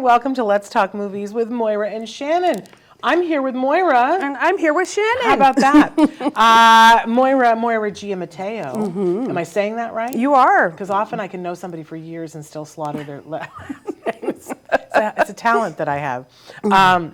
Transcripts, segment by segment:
welcome to Let's Talk Movies with Moira and Shannon. I'm here with Moira. And I'm here with Shannon. How about that? Moira Giammatteo. Mm-hmm. Am I saying that right? You are. Because often I can know somebody for years and still slaughter their last name. It's a talent that I have.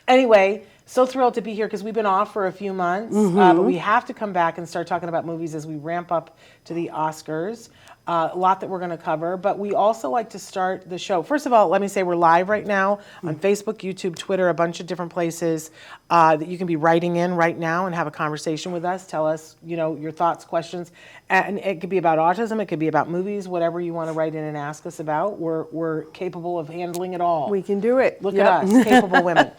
Anyway, so thrilled to be here because we've been off for a few months, but we have to come back and start talking about movies as we ramp up to the Oscars. A lot that we're going to cover, but we also like to start the show. First of all, let me say we're live right now on Facebook, YouTube, Twitter, a bunch of different places that you can be writing in right now and have a conversation with us. Tell us, your thoughts, questions, and it could be about autism, it could be about movies, whatever you want to write in and ask us about. We're capable of handling it all. We can do it. Look at us, capable women.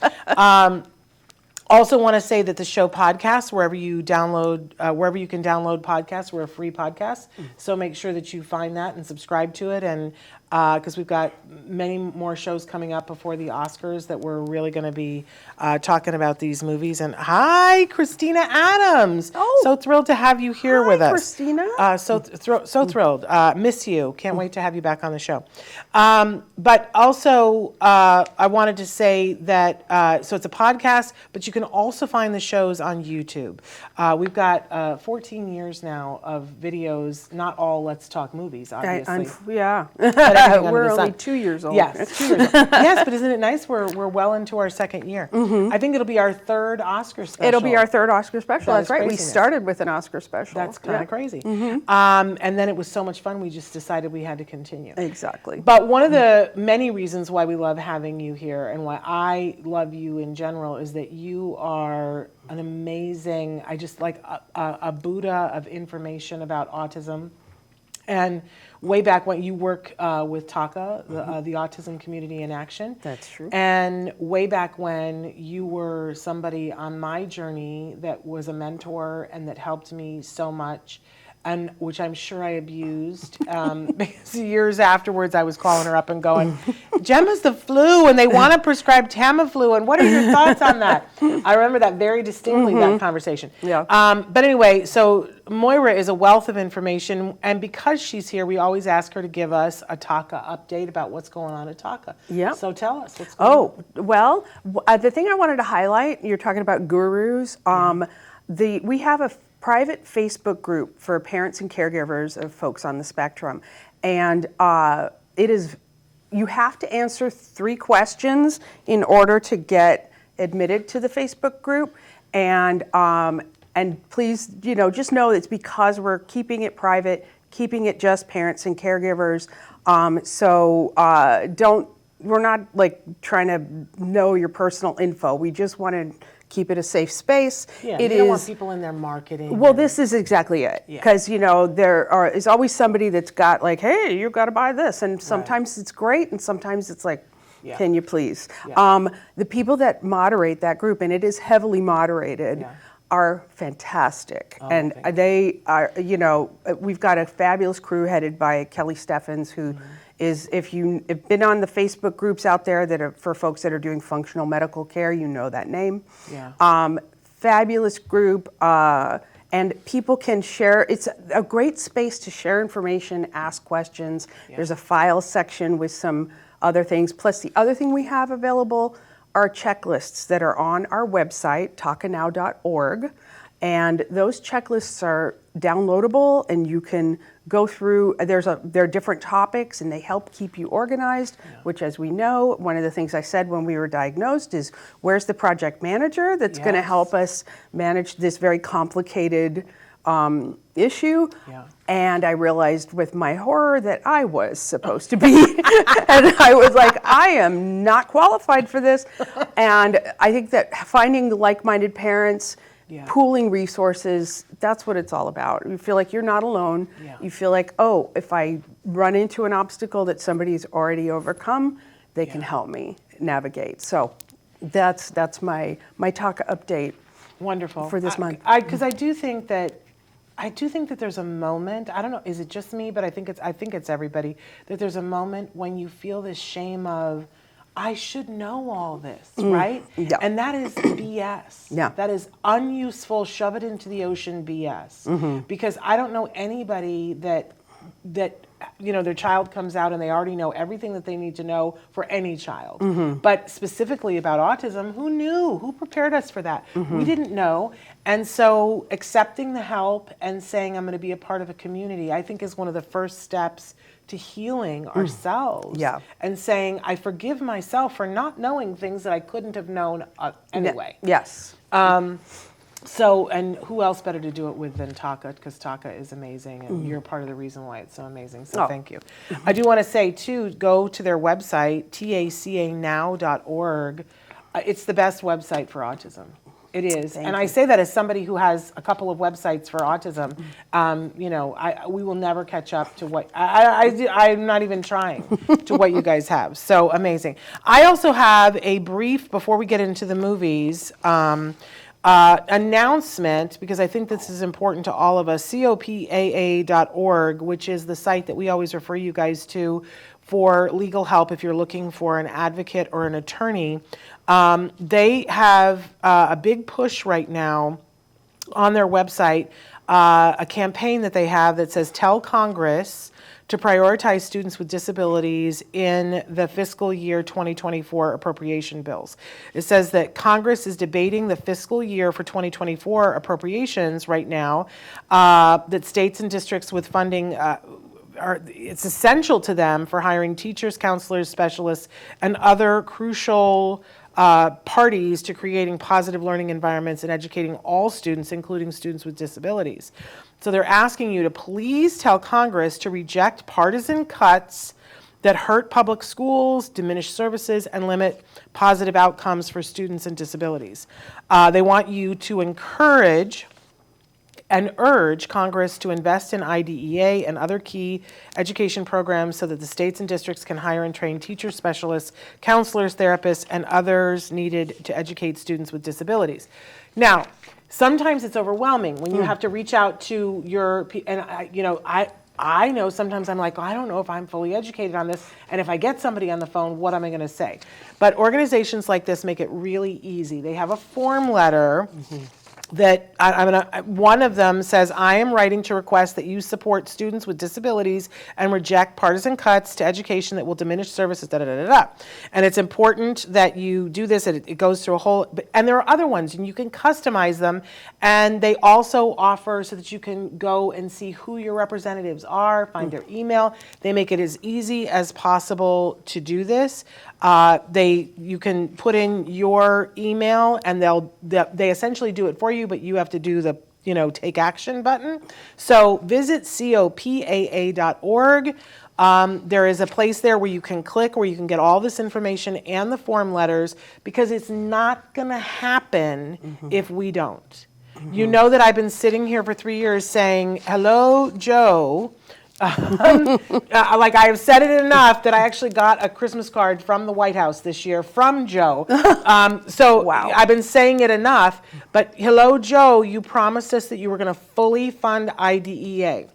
Also want to say that the show podcasts, wherever you can download podcasts, we're a free podcast. So make sure that you find that and subscribe to it. And because we've got many more shows coming up before the Oscars that we're really going to be talking about these movies. And hi, Christina Adams. Oh, so thrilled to have you here with us. Christina. So thrilled. Miss you. Can't wait to have you back on the show. But also, I wanted to say that, so it's a podcast, but you can also find the shows on YouTube. We've got 14 years now of videos, not all Let's Talk Movies, obviously. Yeah. We're only 2 years old. Yes, 2 years old. Yes, but isn't it nice? We're well into our second year. I think it'll be our third Oscar special. It'll be our third Oscar special. That's right. Craziness. We started with an Oscar special. That's kind of crazy. And then it was so much fun, we just decided we had to continue. Exactly. But one of the many reasons why we love having you here and why I love you in general is that you are an amazing, I just like a Buddha of information about autism. And way back when you work with TACA, the Autism Community in Action. That's true. And way back when you were somebody on my journey that was a mentor and that helped me so much, and which I'm sure I abused, because years afterwards I was calling her up and going, Gemma's the flu and they want to prescribe Tamiflu, and what are your thoughts on that? I remember that very distinctly, that conversation. Yeah. But anyway, so Moira is a wealth of information, and because she's here, we always ask her to give us a TACA update about what's going on at TACA. Yeah. So tell us what's going on. Well, the thing I wanted to highlight, you're talking about gurus. We have a private Facebook group for parents and caregivers of folks on the spectrum, and you have to answer 3 questions in order to get admitted to the Facebook group, and please, just know it's because we're keeping it private, keeping it just parents and caregivers. We're not like trying to know your personal info. We just want to keep it a safe space. Yeah, you don't want people in there marketing. Well, this is exactly it. Because, there is always somebody that's got like, hey, you've got to buy this. And sometimes it's great, and sometimes it's like, can you please? Yeah. The people that moderate that group, and it is heavily moderated, are fantastic. And they are, we've got a fabulous crew headed by Kelly Steffens, who is, if you've been on the Facebook groups out there that are for folks that are doing functional medical care, you know that name. Yeah. Fabulous group, and people can share. It's a great space to share information, ask questions. Yeah. There's a file section with some other things. Plus, the other thing we have available are checklists that are on our website, talkanow.org. And those checklists are downloadable, and you can go through. There are different topics, and they help keep you organized, which, as we know, one of the things I said when we were diagnosed is, where's the project manager that's going to help us manage this very complicated issue? Yeah. And I realized with my horror that I was supposed to be. And I was like, I am not qualified for this. And I think that finding the like-minded parents, pooling resources, that's what it's all about. You feel like you're not alone. Yeah. You feel like, oh, if I run into an obstacle that somebody's already overcome, they can help me navigate. So that's my TACA update. Wonderful. For this month. Because I do think that there's a moment, I don't know, is it just me, but I think it's everybody, that there's a moment when you feel this shame of, I should know all this, right? Yeah. And that is BS. Yeah. That is unuseful, shove it into the ocean BS. Because I don't know anybody that their child comes out and they already know everything that they need to know for any child. But specifically about autism, who knew? Who prepared us for that? We didn't know. And so accepting the help and saying I'm going to be a part of a community, I think is one of the first steps to healing ourselves. And saying, I forgive myself for not knowing things that I couldn't have known anyway. Yes. So, and who else better to do it with than Taka, because Taka is amazing, and you're part of the reason why it's so amazing, so thank you. I do want to say, too, go to their website, tacanow.org. It's the best website for autism. It is. And I say that as somebody who has a couple of websites for autism. We will never catch up to what, I'm not even trying, to what you guys have. So amazing. I also have a brief, before we get into the movies, announcement, because I think this is important to all of us, copaa.org, which is the site that we always refer you guys to for legal help if you're looking for an advocate or an attorney. They have a big push right now on their website, a campaign that they have that says, tell Congress to prioritize students with disabilities in the fiscal year 2024 appropriation bills. It says that Congress is debating the fiscal year for 2024 appropriations right now, that states and districts with funding it's essential to them for hiring teachers, counselors, specialists, and other crucial parties to creating positive learning environments and educating all students, including students with disabilities. So they're asking you to please tell Congress to reject partisan cuts that hurt public schools, diminish services, and limit positive outcomes for students and disabilities. They want you to encourage and urge Congress to invest in IDEA and other key education programs so that the states and districts can hire and train teachers, specialists, counselors, therapists, and others needed to educate students with disabilities. Now, sometimes it's overwhelming when you have to reach out to your, and I know sometimes I'm like, I don't know if I'm fully educated on this, and if I get somebody on the phone, what am I going to say? But organizations like this make it really easy. They have a form letter that one of them says, I am writing to request that you support students with disabilities and reject partisan cuts to education that will diminish services, And it's important that you do this, and it goes through a whole, and there are other ones, and you can customize them, and they also offer so that you can go and see who your representatives are, find their email. They make it as easy as possible to do this. You can put in your email, and they essentially do it for you, but you have to do the take action button. So visit copaa.org. There is a place there where you can click, where you can get all this information and the form letters, because it's not going to happen if we don't. You know that I've been sitting here for 3 years saying, hello, Joe. Like I have said it enough that I actually got a Christmas card from the White House this year from Joe. Wow. I've been saying it enough, but hello, Joe, you promised us that you were going to fully fund IDEA.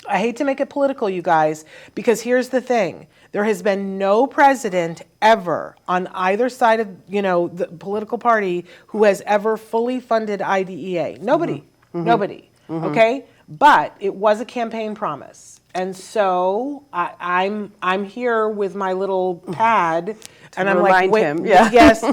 I hate to make it political, you guys, because here's the thing. There has been no president ever on either side of, the political party who has ever fully funded IDEA. Nobody. Nobody. Okay? But it was a campaign promise. And so I'm here with my little pad, and I'm like, wait, yes,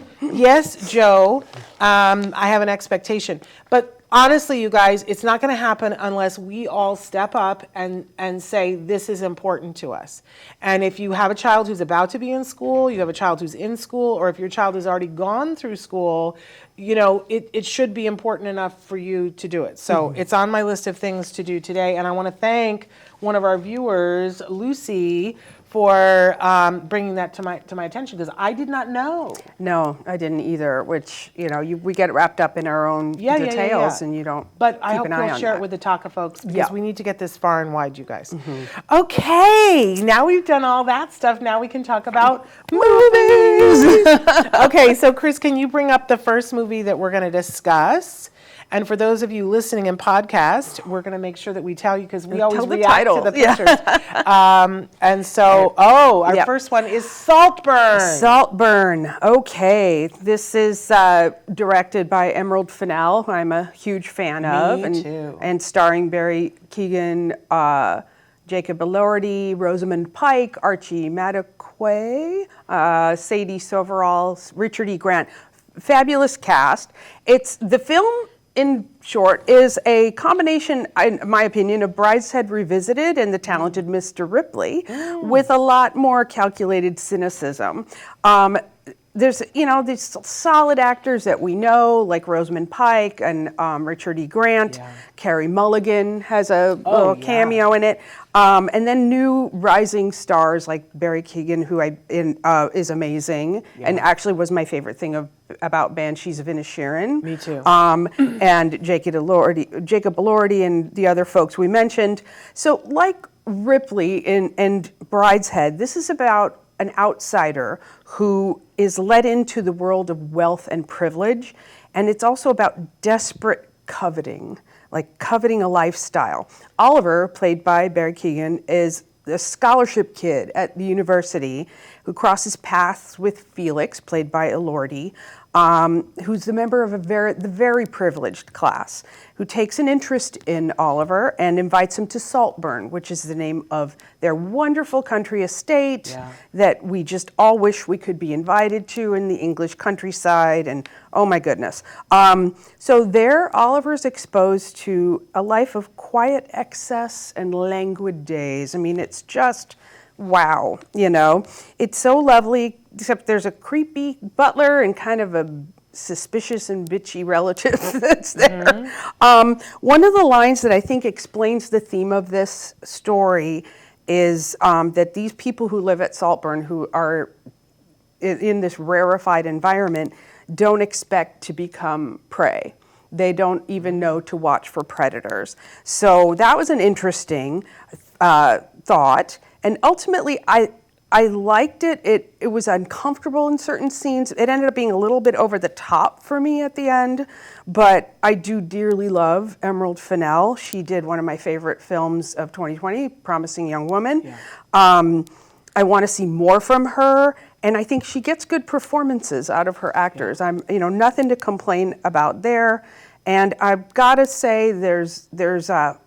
Joe, I have an expectation. But honestly, you guys, it's not going to happen unless we all step up and say, this is important to us. And if you have a child who's about to be in school, you have a child who's in school, or if your child has already gone through school, it should be important enough for you to do it. So it's on my list of things to do today. And I want to thank one of our viewers, Lucy, for bringing that to my attention, because I did not know. No, I didn't either, which, we get wrapped up in our own details and you don't But I hope you'll share it with the Taka folks, because we need to get this far and wide, you guys. Okay, now we've done all that stuff. Now we can talk about movies. Okay, so Chris, can you bring up the first movie that we're going to discuss? And for those of you listening in podcast, we're going to make sure that we tell you, because we always react to the pictures. And so, our first one is Saltburn. Saltburn. Okay. This is directed by Emerald Fennell, who I'm a huge fan of. Me too. And starring Barry Keoghan, Jacob Elordi, Rosamund Pike, Archie Madekwe, Sadie Soverall, Richard E. Grant. Fabulous cast. It's the film, in short, is a combination, in my opinion, of Brideshead Revisited and The Talented Mr. Ripley, with a lot more calculated cynicism. There's, these solid actors that we know, like Rosamund Pike and Richard E. Grant. Yeah. Carey Mulligan has a little cameo in it. And then new rising stars like Barry Keoghan, who is amazing, and actually was my favorite thing about Banshees of Inisherin. Me too. And Jacob Elordi and the other folks we mentioned. So like Ripley and Brideshead, this is about an outsider who is led into the world of wealth and privilege, and it's also about desperate coveting, like coveting a lifestyle. Oliver, played by Barry Keoghan, is a scholarship kid at the university who crosses paths with Felix, played by Elordi, who's a member of the very privileged class, who takes an interest in Oliver and invites him to Saltburn, which is the name of their wonderful country estate that we just all wish we could be invited to in the English countryside, and oh my goodness. So there, Oliver's exposed to a life of quiet excess and languid days. I mean, it's just wow, It's so lovely, except there's a creepy butler and kind of a suspicious and bitchy relative that's there. One of the lines that I think explains the theme of this story is that these people who live at Saltburn, who are in this rarefied environment, don't expect to become prey. They don't even know to watch for predators. So that was an interesting thought. And ultimately, I liked it. It was uncomfortable in certain scenes. It ended up being a little bit over the top for me at the end, but I do dearly love Emerald Fennell. She did one of my favorite films of 2020, Promising Young Woman. Yeah. I want to see more from her, and I think she gets good performances out of her actors. I'm, nothing to complain about there. And I've got to say, there's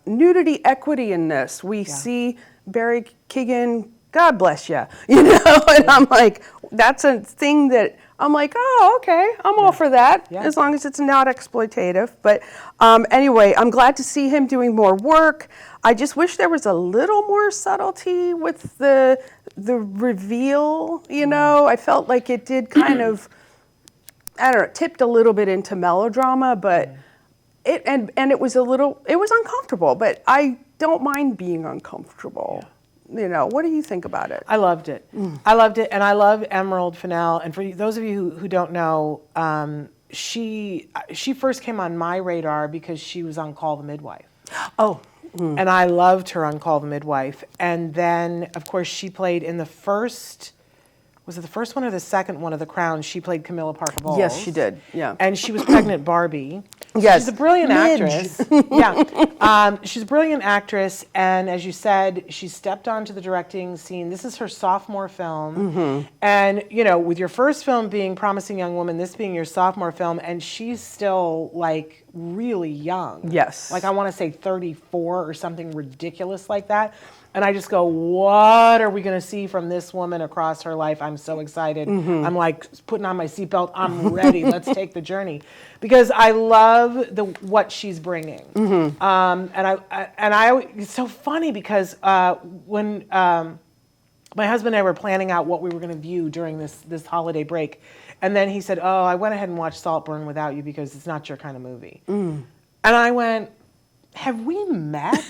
nudity equity in this. We see Barry Keoghan, God bless you, and I'm like, that's a thing that I'm like, oh, okay, I'm all for that, as long as it's not exploitative. But anyway, I'm glad to see him doing more work. I just wish there was a little more subtlety with the reveal, I felt like it did kind of, I don't know, tipped a little bit into melodrama, but it was uncomfortable, but I don't mind being uncomfortable. What do you think about it? I loved it. I loved it, and I love Emerald Fennell. And for those of you who don't know, she first came on my radar because she was on Call the Midwife. Oh. And I loved her on Call the Midwife. And then, of course, she played in the first, was it the first one or the second one of The Crown? She played Camilla Parker Bowles. Yes, she did. Yeah. And she was pregnant Barbie. Yes. She's a brilliant actress. She's a brilliant actress, and as you said, she stepped onto the directing scene. This is her sophomore film, and with your first film being Promising Young Woman, this being your sophomore film, and she's still like really young. Yes. Like I want to say 34 or something ridiculous like that. And I just go, what are we going to see from this woman across her life? I'm so excited. I'm like putting on my seatbelt. I'm ready. Let's take the journey, because I love what she's bringing. It's so funny because when my husband and I were planning out what we were going to view during this holiday break, and then he said, "Oh, I went ahead and watched Saltburn without you because it's not your kind of movie." And I went, "Have we met?"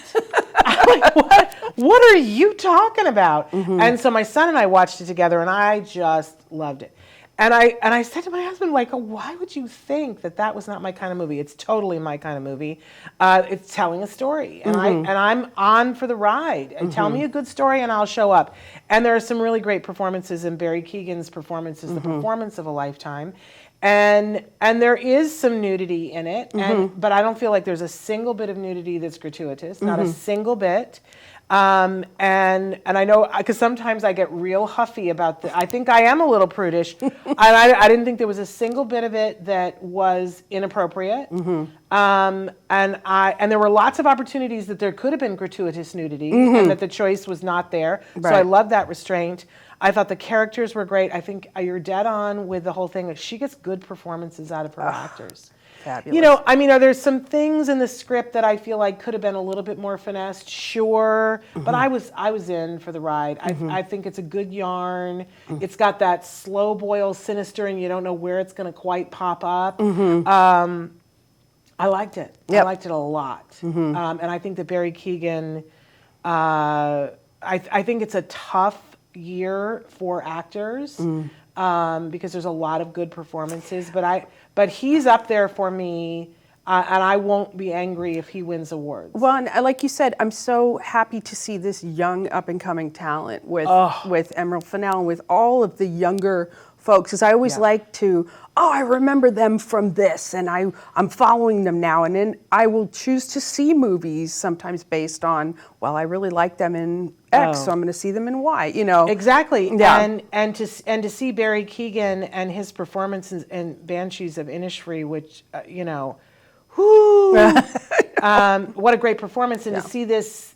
I'm like, what are you talking about? And so my son and I watched it together, and I just loved it. And I said to my husband, like, why would you think that was not my kind of movie? It's totally my kind of movie. It's telling a story, and I'm on for the ride. Tell me a good story, and I'll show up. And there are some really great performances, and Barry Keoghan's performance is the performance of a lifetime. And there is some nudity in it, but I don't feel like there's a single bit of nudity that's gratuitous, not a single bit. And I know, because sometimes I get real huffy about I think I am a little prudish, and I didn't think there was a single bit of it that was inappropriate. And there were lots of opportunities that there could have been gratuitous nudity, and that the choice was not there. So I love that restraint. I thought the characters were great. I think you're dead on with the whole thing. She gets good performances out of her actors. Fabulous. You know, I mean, are there some things in the script that I feel like could have been a little bit more finessed? Sure, but I was in for the ride. I think it's a good yarn. It's got that slow boil sinister, and you don't know where it's going to quite pop up. I liked it. I liked it a lot, and I think that Barry Keoghan. I think it's a tough year for actors because there's a lot of good performances, but he's up there for me, and I won't be angry if he wins awards. Well, and like you said, I'm so happy to see this young up-and-coming talent with Emerald Fennell and with all of the younger folks, because I always like to, I remember them from this, and I'm following them now, and then I will choose to see movies sometimes based on, I really like them in X, so I'm going to see them in Y, you know. Exactly, and to see Barry Keoghan and his performance in Banshees of Inisherin, which, you know, what a great performance, and to see this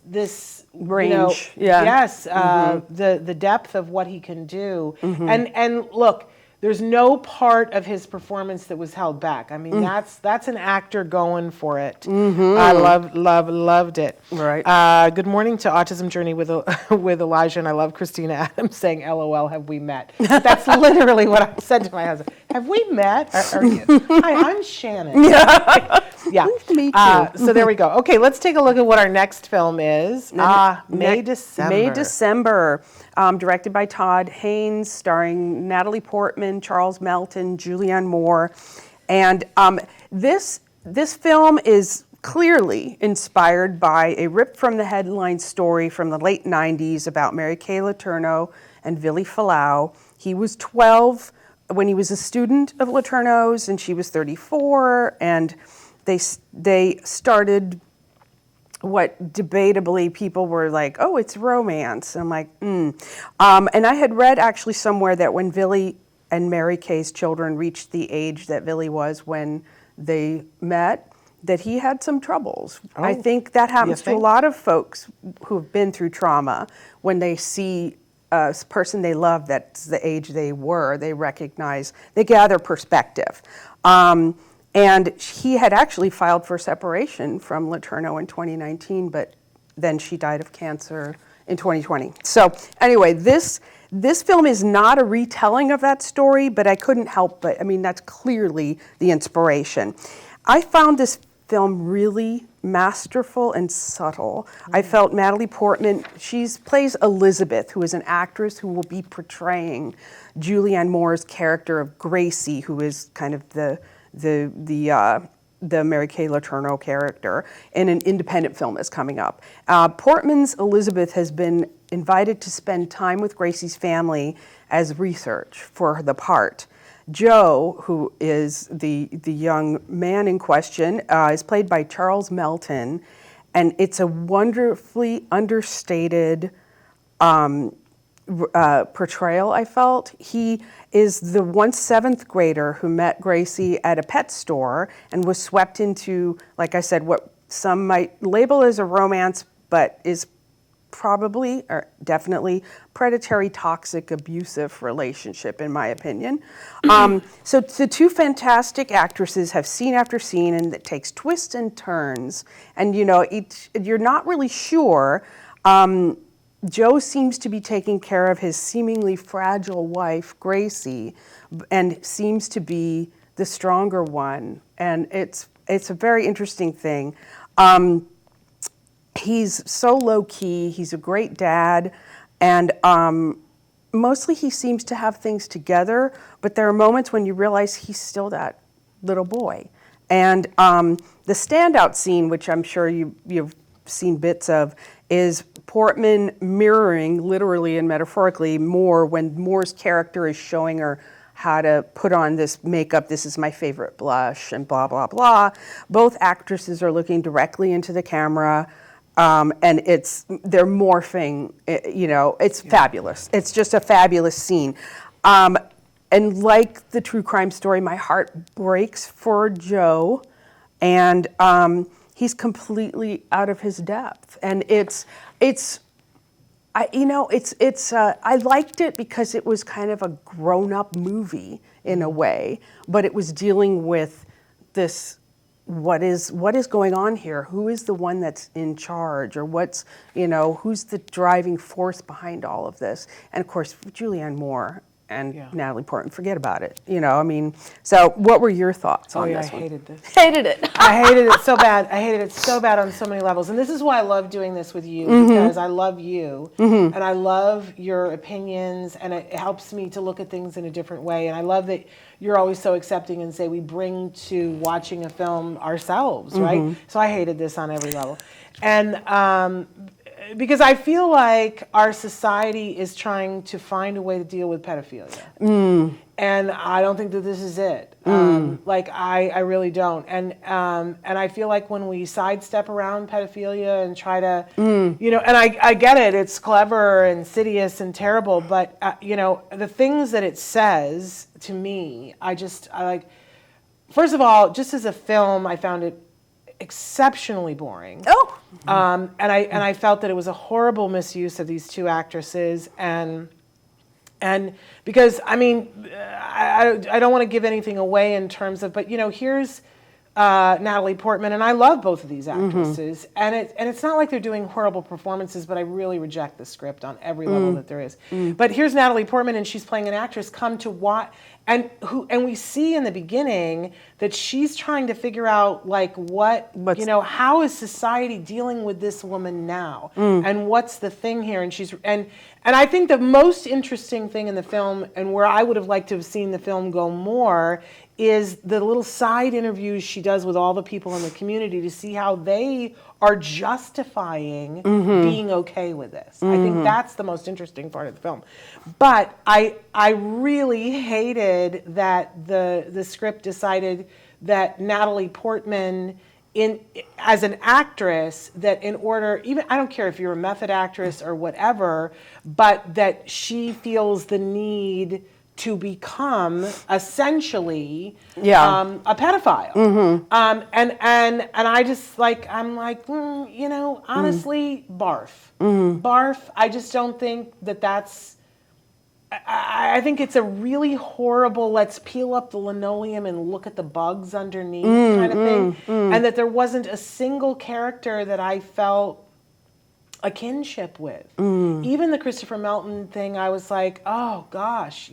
range, the depth of what he can do, and look, there's no part of his performance that was held back. I mean, that's an actor going for it. I loved it. Right. Good morning to Autism Journey with Elijah, and I love Christina Adams saying, "LOL, have we met?" That's literally what I said to my husband. Have we met? Hi, I'm Shannon. Yeah. Me too. So there we go. Okay, let's take a look at what our next film is. May December. Directed by Todd Haynes, starring Natalie Portman, Charles Melton, Julianne Moore. And this film is clearly inspired by a ripped-from-the-headline story from the late 90s about Mary Kay Letourneau and Vili Falau. He was 12 when he was a student of Letourneau's, and she was 34, and they started what debatably people were like, oh, it's romance. And I'm like, And I had read actually somewhere that when Vili and Mary Kay's children reached the age that Vili was when they met, that he had some troubles. I think that happens to a lot of folks who have been through trauma. When they see a person they love that's the age they were, they recognize, they gather perspective. And he had actually filed for separation from Letourneau in 2019, but then she died of cancer in 2020. So anyway, this film is not a retelling of that story, but I couldn't help but, I mean, that's clearly the inspiration. I found this film really masterful and subtle. I felt Natalie Portman, she plays Elizabeth, who is an actress who will be portraying Julianne Moore's character of Gracie, who is kind of the Mary Kay Letourneau character in an independent film that's coming up. Portman's Elizabeth has been invited to spend time with Gracie's family as research for the part. Joe, who is the young man in question, is played by Charles Melton, and it's a wonderfully understated portrayal, I felt. He is the once seventh grader who met Gracie at a pet store and was swept into, like I said, what some might label as a romance, but is probably or definitely predatory, toxic, abusive relationship, in my opinion. So the two fantastic actresses have scene after scene, and it takes twists and turns, and you know, you're not really sure. Joe seems to be taking care of his seemingly fragile wife, Gracie, and seems to be the stronger one. And it's a very interesting thing. He's so low-key, he's a great dad, and mostly he seems to have things together, but there are moments when you realize he's still that little boy. And the standout scene, which I'm sure you've seen bits of, is Portman mirroring, literally and metaphorically, Moore when Moore's character is showing her how to put on this makeup, this is my favorite blush, and blah, blah, blah. Both actresses are looking directly into the camera, and they're morphing. It's fabulous. It's just a fabulous scene. And like the true crime story, my heart breaks for Joe, and he's completely out of his depth. And I liked it because it was kind of a grown-up movie in a way, but it was dealing with this. What is going on here? Who is the one that's in charge, or who's the driving force behind all of this? And of course, Julianne Moore and Natalie Portman, forget about it. So what were your thoughts on this one? I hated this. Hated it. I hated it so bad. I hated it so bad on so many levels. And this is why I love doing this with you, because I love you, and I love your opinions, and it helps me to look at things in a different way. And I love that you're always so accepting and say we bring to watching a film ourselves, right? So I hated this on every level. And because I feel like our society is trying to find a way to deal with pedophilia. And I don't think that this is it. I really don't. And I feel like when we sidestep around pedophilia and try to, and I get it, it's clever, insidious, and terrible, but, the things that it says to me, I like, first of all, just as a film, I found it exceptionally boring. Oh. And I felt that it was a horrible misuse of these two actresses, and because I don't want to give anything away in terms of, but here's Natalie Portman, and I love both of these actresses, and it's not like they're doing horrible performances, but I really reject the script on every level that there is. But here's Natalie Portman, and she's playing an actress come to watch, and we see in the beginning that she's trying to figure out how is society dealing with this woman now, and what's the thing here, and I think the most interesting thing in the film, and where I would have liked to have seen the film go more, is the little side interviews she does with all the people in the community to see how they are justifying being okay with this. I think that's the most interesting part of the film. But I really hated that the script decided that Natalie Portman, as an actress, that in order, even, I don't care if you're a method actress or whatever, but that she feels the need to become essentially a pedophile. And I just honestly, barf. Barf. I just don't think that's, I think it's a really horrible, let's peel up the linoleum and look at the bugs underneath kind of thing. And that there wasn't a single character that I felt a kinship with. Even the Christopher Melton thing, I was like, oh gosh,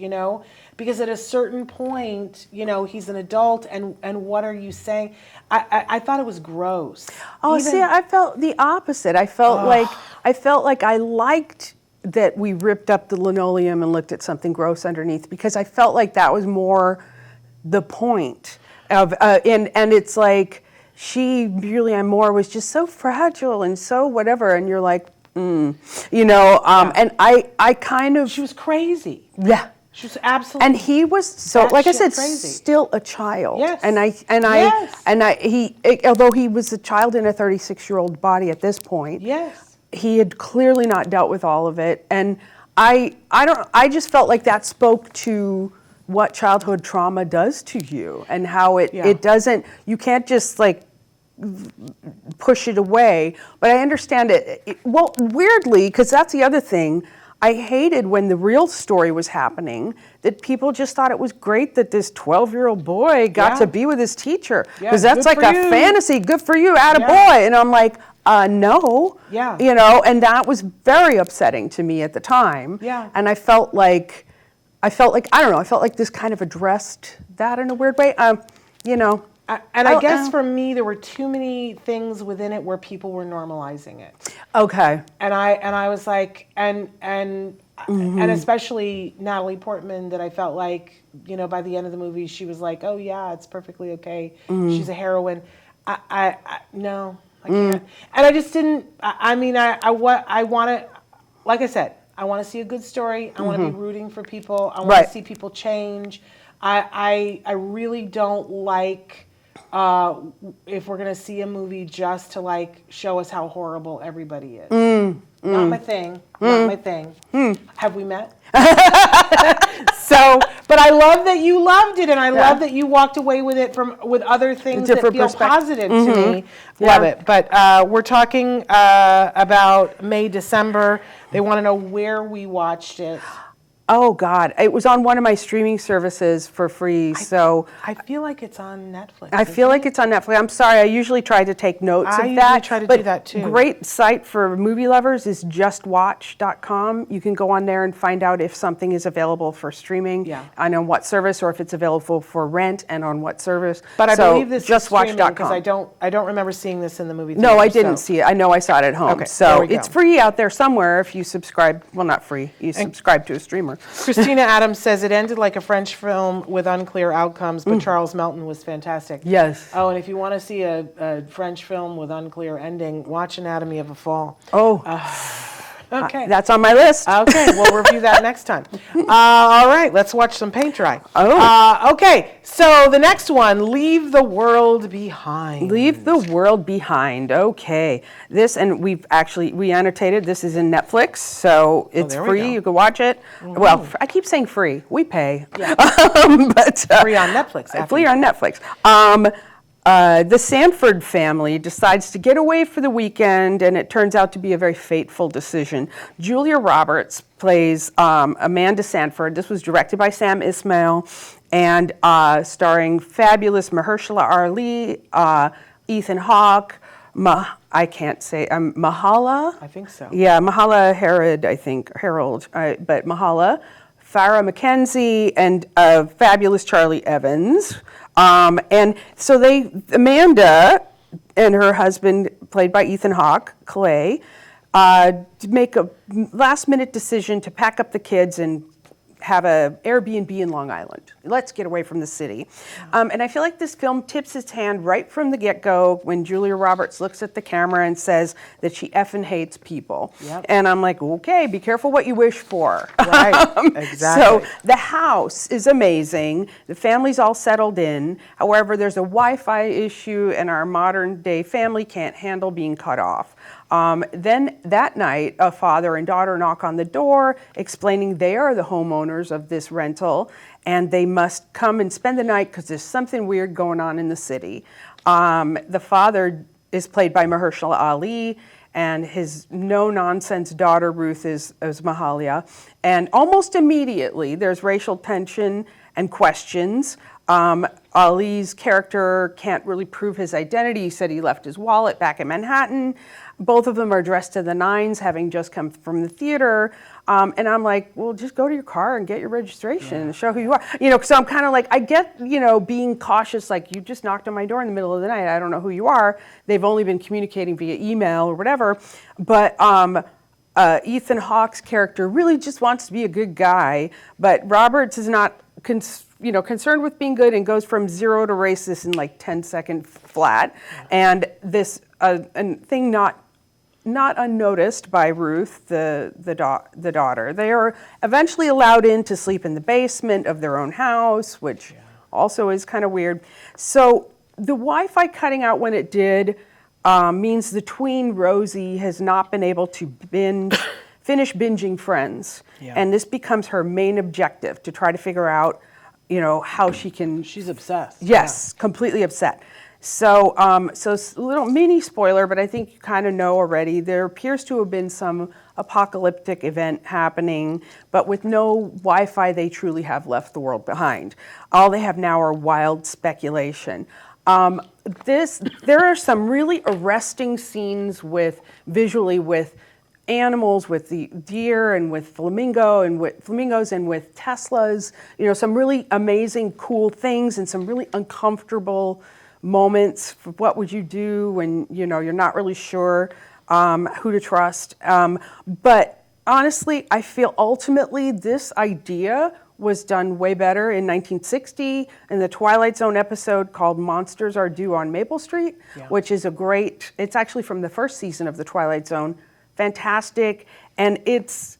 because at a certain point, he's an adult, and what are you saying? I thought it was gross. Oh, see, I felt the opposite. I felt like I liked that we ripped up the linoleum and looked at something gross underneath, because I felt like that was more the point of, and it's like, Julianne Moore was just so fragile and so whatever, and you're like, and I kind of... She was crazy. Yeah. She was absolutely... And he was, so like I said, crazy. Still a child. Yes. Although he was a child in a 36-year-old body at this point. Yes. He had clearly not dealt with all of it, and I just felt like that spoke to what childhood trauma does to you, and how it doesn't, you can't just like push it away. But I understand it. Well, weirdly, because that's the other thing, I hated when the real story was happening, that people just thought it was great that this 12-year-old boy got to be with his teacher, because that's like a fantasy. Good for you, atta boy. And I'm like, no. Yeah. And that was very upsetting to me at the time. Yeah. And I felt like I don't know, I felt like this kind of addressed that in a weird way. I guess for me, there were too many things within it where people were normalizing it. Okay. And I was like, and especially Natalie Portman, that I felt like, by the end of the movie, she was like, oh yeah, it's perfectly okay. She's a heroine. No, I can't. And I just didn't, I want to, like I said, I want to see a good story. I want to be rooting for people. I want to see people change. I really don't like if we're gonna see a movie just to like show us how horrible everybody is. Not my thing. Not my thing. Have we met? So, but I love that you loved it, and I love that you walked away with it with other things that feel positive to me. Love it. But we're talking about May, December. They want to know where we watched it. Oh God, it was on one of my streaming services for free. I feel like it's on Netflix. I feel like it's on Netflix. I'm sorry, I usually try to take notes of that. I usually try to do that too. Great site for movie lovers is justwatch.com. You can go on there and find out if something is available for streaming and on what service, or if it's available for rent and on what service. But I believe this is streaming justwatch.com. because I don't remember seeing this in the movie theater. No, I didn't see it. I know I saw it at home. Okay, so it's free out there somewhere if you subscribe. Well, not free. You subscribe to a streamer. Christina Adams says it ended like a French film with unclear outcomes, but Charles Melton was fantastic. Yes. Oh, and if you want to see a French film with unclear ending, watch Anatomy of a Fall. Oh. Okay. That's on my list. Okay, we'll review that next time. All right, let's watch some paint dry. Okay, so the next one, Leave the World Behind. Leave the World Behind. Okay. This, and we annotated, this is in Netflix, so it's free. You can watch it. Well, I keep saying free. We pay. Yeah. But free on Netflix. Free on Netflix. The Sanford family decides to get away for the weekend, and it turns out to be a very fateful decision. Julia Roberts plays Amanda Sanford. This was directed by Sam Ismail and starring fabulous Mahershala Ali, Ethan Hawke, I can't say, Mahala? I think so. Yeah, Mahala Harold, but Mahala, Farrah McKenzie, and fabulous Charlie Evans. And so Amanda and her husband, played by Ethan Hawke, Clay, make a last-minute decision to pack up the kids and have a Airbnb in Long Island. Let's get away from the city. And I feel like this film tips its hand right from the get-go when Julia Roberts looks at the camera and says that she effing hates people. Yep. And I'm like, okay, be careful what you wish for. Right, exactly. So the house is amazing. The family's all settled in. However, there's a Wi-Fi issue and our modern day family can't handle being cut off. Then that night, a father and daughter knock on the door, explaining they are the homeowners of this rental, and they must come and spend the night because there's something weird going on in the city. The father is played by Mahershala Ali, and his no-nonsense daughter, Ruth, is Mahalia. And almost immediately, there's racial tension and questions. Ali's character can't really prove his identity. He said he left his wallet back in Manhattan. Both of them are dressed to the nines, having just come from the theater. And I'm like, well, just go to your car and get your registration and show who you are. So I'm kind of like, I get, being cautious, like you just knocked on my door in the middle of the night. I don't know who you are. They've only been communicating via email or whatever. But Ethan Hawke's character really just wants to be a good guy. But Roberts is not concerned with being good and goes from zero to racist in like 10-second flat. And this thing not unnoticed by Ruth, the daughter. They are eventually allowed in to sleep in the basement of their own house, which also is kind of weird. So the Wi-Fi cutting out when it did means the tween Rosie has not been able to finish binging Friends. Yeah. And this becomes her main objective, to try to figure out how she can... She's obsessed. Yes, completely upset. So, so a little mini spoiler, but I think you kind of know already. There appears to have been some apocalyptic event happening, but with no Wi-Fi, they truly have left the world behind. All they have now are wild speculation. There are some really arresting scenes visually with animals, with the deer and with flamingos and with Teslas, some really amazing, cool things and some really uncomfortable moments. What would you do when, you're not really sure who to trust? But honestly, I feel ultimately this idea was done way better in 1960 in the Twilight Zone episode called Monsters Are Due on Maple Street, which is it's actually from the first season of the Twilight Zone. Fantastic, and it's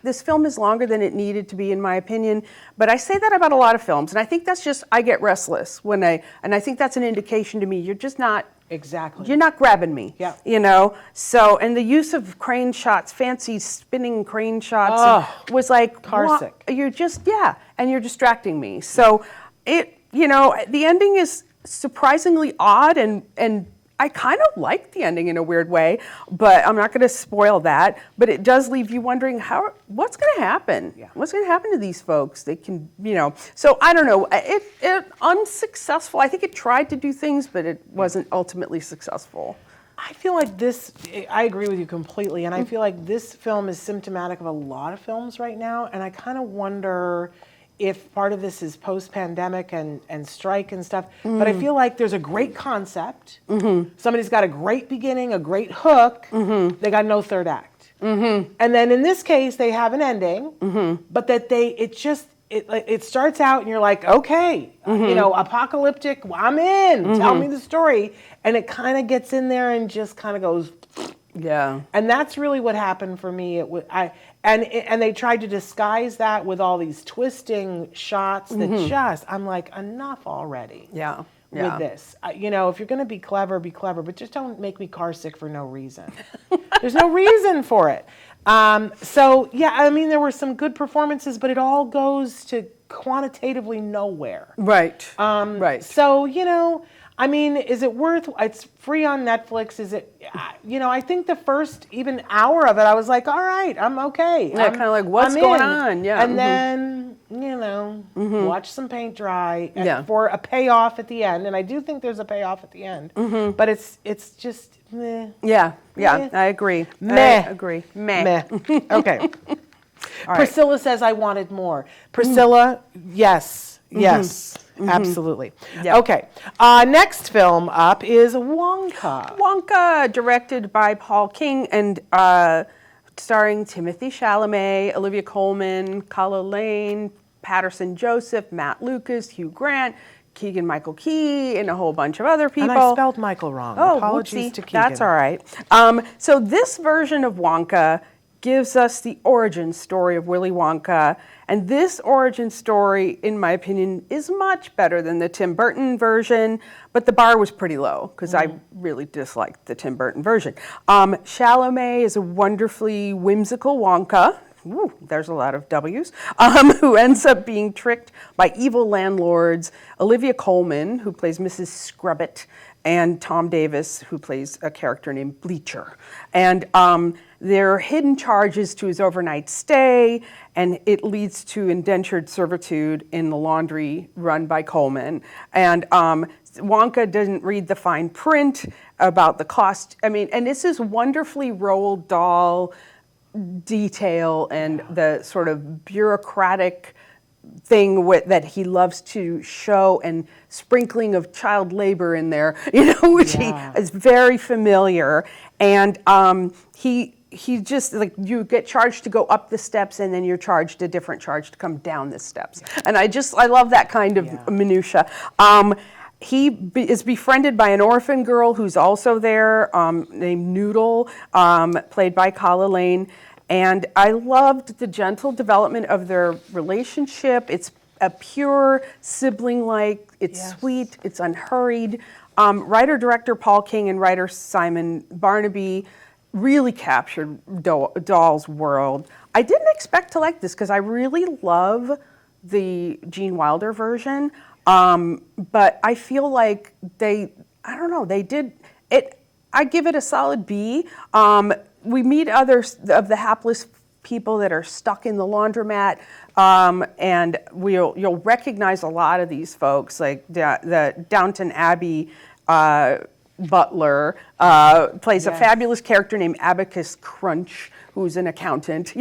this film is longer than it needed to be, in my opinion. But I say that about a lot of films, and I think that's just, I get restless and I think that's an indication to me you're just not. Exactly. You're not grabbing me. Yeah. You know? So, and the use of crane shots, fancy spinning crane shots was like, car sick. You're just, and you're distracting me. So the ending is surprisingly odd and I kind of like the ending in a weird way, but I'm not going to spoil that. But it does leave you wondering what's going to happen? Yeah. What's going to happen to these folks? They can, So I don't know. It unsuccessful. I think it tried to do things, but it wasn't ultimately successful. I feel like I agree with you completely, and I feel like this film is symptomatic of a lot of films right now, and I kind of wonder if part of this is post-pandemic and strike and stuff, but I feel like there's a great concept. Somebody's got a great beginning, a great hook. They got no third act. And then in this case, they have an ending, but that it starts out and you're like, okay, apocalyptic, I'm in, tell me the story. And it kind of gets in there and just kind of goes, yeah. And that's really what happened for me. And they tried to disguise that with all these twisting shots that I'm like, enough already. Yeah. With this, if you're going to be clever, but just don't make me car sick for no reason. There's no reason for it. There were some good performances, but it all goes to quantitatively nowhere. Right. Right. So, is it worth, it's free on Netflix. Is it, I think the first even hour of it, I was like, all right, I'm okay. Yeah, kind of like, what's going on? Yeah. And then, watch some paint dry for a payoff at the end. And I do think there's a payoff at the end, but it's just, meh. Yeah, Meh. I agree. Meh. I agree. Meh. Okay. All right. Priscilla says, I wanted more. Priscilla, yes. Absolutely. Yep. Okay. Next film up is Wonka. Wonka, directed by Paul King and starring Timothée Chalamet, Olivia Colman, Kala Lane, Patterson Joseph, Matt Lucas, Hugh Grant, Keegan-Michael Key, and a whole bunch of other people. And I spelled Michael wrong. Oh, apologies whoopsie. to Keegan. That's all right. So this version of Wonka gives us the origin story of Willy Wonka. And this origin story, in my opinion, is much better than the Tim Burton version, but the bar was pretty low because I really disliked the Tim Burton version. Chalamet is a wonderfully whimsical Wonka. Ooh, there's a lot of W's, who ends up being tricked by evil landlords. Olivia Colman, who plays Mrs. Scrubbit, and Tom Davis, who plays a character named Bleacher. And there are hidden charges to his overnight stay, and it leads to indentured servitude in the laundry run by Coleman. And Wonka doesn't read the fine print about the cost. And this is wonderfully Roald Dahl detail and the sort of bureaucratic thing that he loves to show, and sprinkling of child labor in there, which he is very familiar. And he just, like, you get charged to go up the steps, and then you're charged a different charge to come down the steps. And I love that kind of minutia. He is befriended by an orphan girl who's also there, named Noodle, played by Kala Lane. And I loved the gentle development of their relationship. It's a pure sibling-like, it's sweet, it's unhurried. Writer-director Paul King and writer Simon Barnaby really captured Dahl's world. I didn't expect to like this because I really love the Gene Wilder version, but I feel like they did it. I give it a solid B. We meet others of the hapless people that are stuck in the laundromat, and you'll recognize a lot of these folks, like the Downton Abbey butler plays a fabulous character named Abacus Crunch, who's an accountant.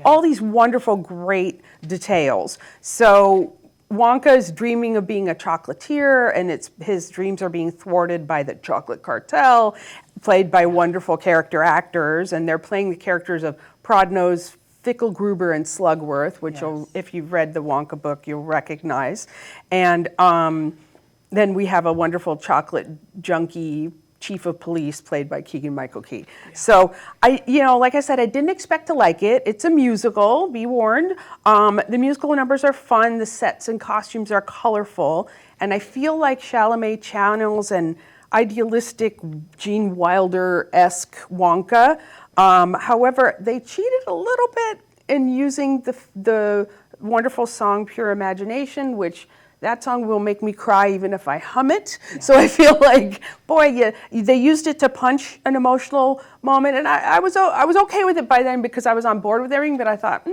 All these wonderful, great details. So Wonka is dreaming of being a chocolatier, and his dreams are being thwarted by the chocolate cartel, played by wonderful character actors, and they're playing the characters of Prodnose, Fickelgruber, and Slugworth, which if you've read the Wonka book, you'll recognize. And then we have a wonderful chocolate junkie chief of police played by Keegan-Michael Key. Yeah. So like I said, I didn't expect to like it. It's a musical, be warned. The musical numbers are fun. The sets and costumes are colorful. And I feel like Chalamet channels an idealistic Gene Wilder-esque Wonka. However, they cheated a little bit in using the wonderful song Pure Imagination, which that song will make me cry even if I hum it. Yeah. So I feel like, boy, they used it to punch an emotional moment, and I was okay with it by then because I was on board with everything. But I thought,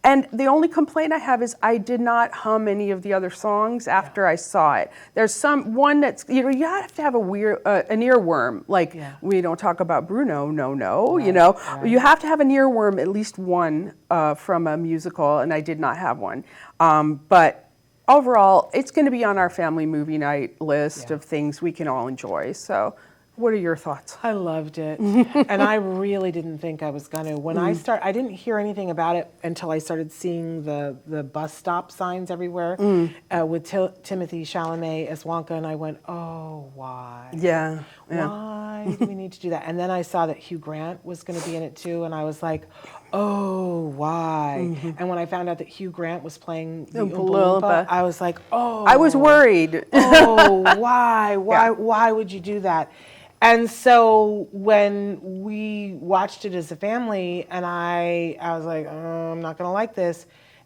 And the only complaint I have is I did not hum any of the other songs after I saw it. There's one that's you have to have an earworm. Like we don't talk about Bruno, no. Right. You have to have an earworm, at least one from a musical, and I did not have one. But overall, it's going to be on our family movie night list of things we can all enjoy. So what are your thoughts? I loved it. And I really didn't think I was going to. When I didn't hear anything about it until I started seeing the bus stop signs everywhere with Timothy Chalamet as Wonka, and I went, oh, why? Yeah. Why do we need to do that? And then I saw that Hugh Grant was going to be in it too, and I was like, oh, why? And when I found out that Hugh Grant was playing the Oompa Loompa, I was like, oh. I was worried. Oh, why? Why would you do that? And so when we watched it as a family, and I was like, oh, I'm not going to like this.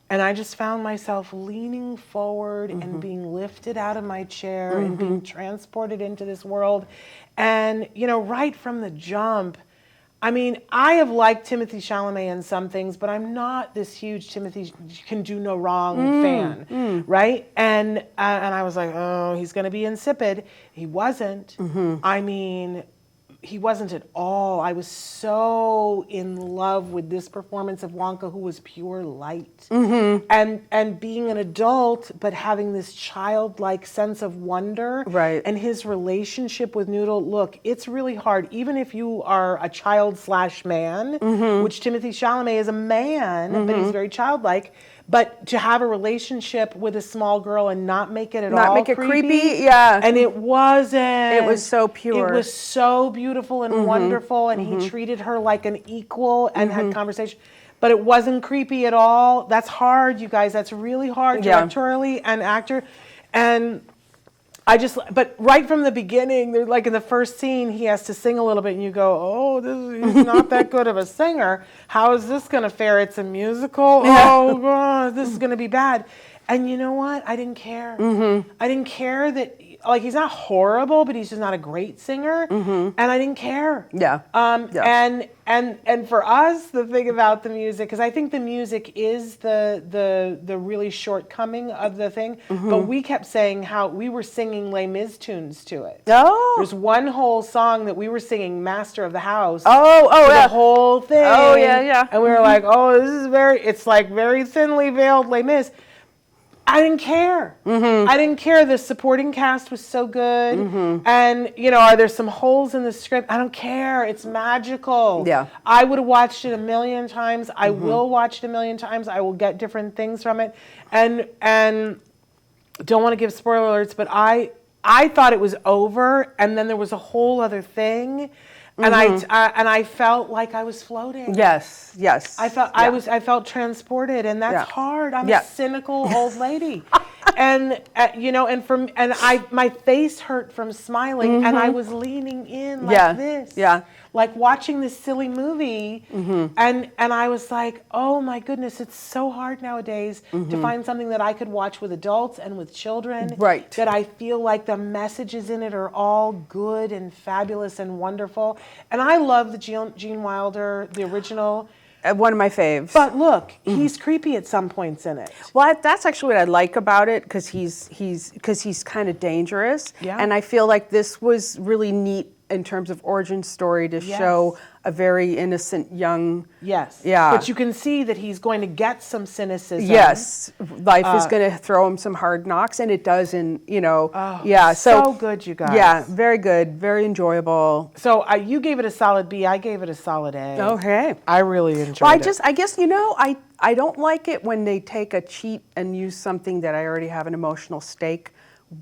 And I just found myself leaning forward and being lifted out of my chair and being transported into this world. And, right from the jump, I mean, I have liked Timothy Chalamet in some things, but I'm not this huge Timothy can do no wrong fan, right? And I was like, oh, he's going to be insipid. He wasn't. I mean, he wasn't at all. I was so in love with this performance of Wonka, who was pure light. And being an adult, but having this childlike sense of wonder. Right. And his relationship with Noodle. Look, it's really hard, even if you are a child/man, which Timothy Chalamet is a man, but he's very childlike. But to have a relationship with a small girl and not make it not all make it creepy, yeah. And it wasn't. It was so pure. It was so beautiful and wonderful, and he treated her like an equal and had conversation. But it wasn't creepy at all. That's hard, you guys. That's really hard, directorially and actor. And but right from the beginning, like in the first scene, he has to sing a little bit, and you go, oh, he's not that good of a singer. How is this going to fare? It's a musical? Oh, God, this is going to be bad. And you know what? I didn't care. I didn't care that, like, he's not horrible, but he's just not a great singer. And I didn't care. And for us, the thing about the music, because I think the music is the really shortcoming of the thing, but we kept saying how we were singing Les Mis tunes to it. There's one whole song that we were singing Master of the House. The whole thing. And we were like, oh, this is it's like very thinly veiled Les Mis. I didn't care. I didn't care. The supporting cast was so good. And, are there some holes in the script? I don't care. It's magical. I would have watched it a million times. I will watch it a million times. I will get different things from it. And don't want to give spoiler alerts, but I thought it was over, and then there was a whole other thing. And I felt like I was floating. Yes. I felt transported, and that's hard. I'm a cynical old lady, and my face hurt from smiling, and I was leaning in like this, like watching this silly movie, and I was like, oh my goodness, it's so hard nowadays to find something that I could watch with adults and with children, that I feel like the messages in it are all good and fabulous and wonderful. And I love the Gene Wilder, the original. One of my faves. But look, he's creepy at some points in it. Well, that's actually what I like about it, because he's kind of dangerous. And I feel like this was really neat in terms of origin story to show a very innocent young. But you can see that he's going to get some cynicism. Life is going to throw him some hard knocks, and it does. And so good, you guys. Very good, very enjoyable. So you gave it a solid B. I gave it a solid A. Okay, I really enjoyed it. I guess I don't like it when they take a cheat and use something that I already have an emotional stake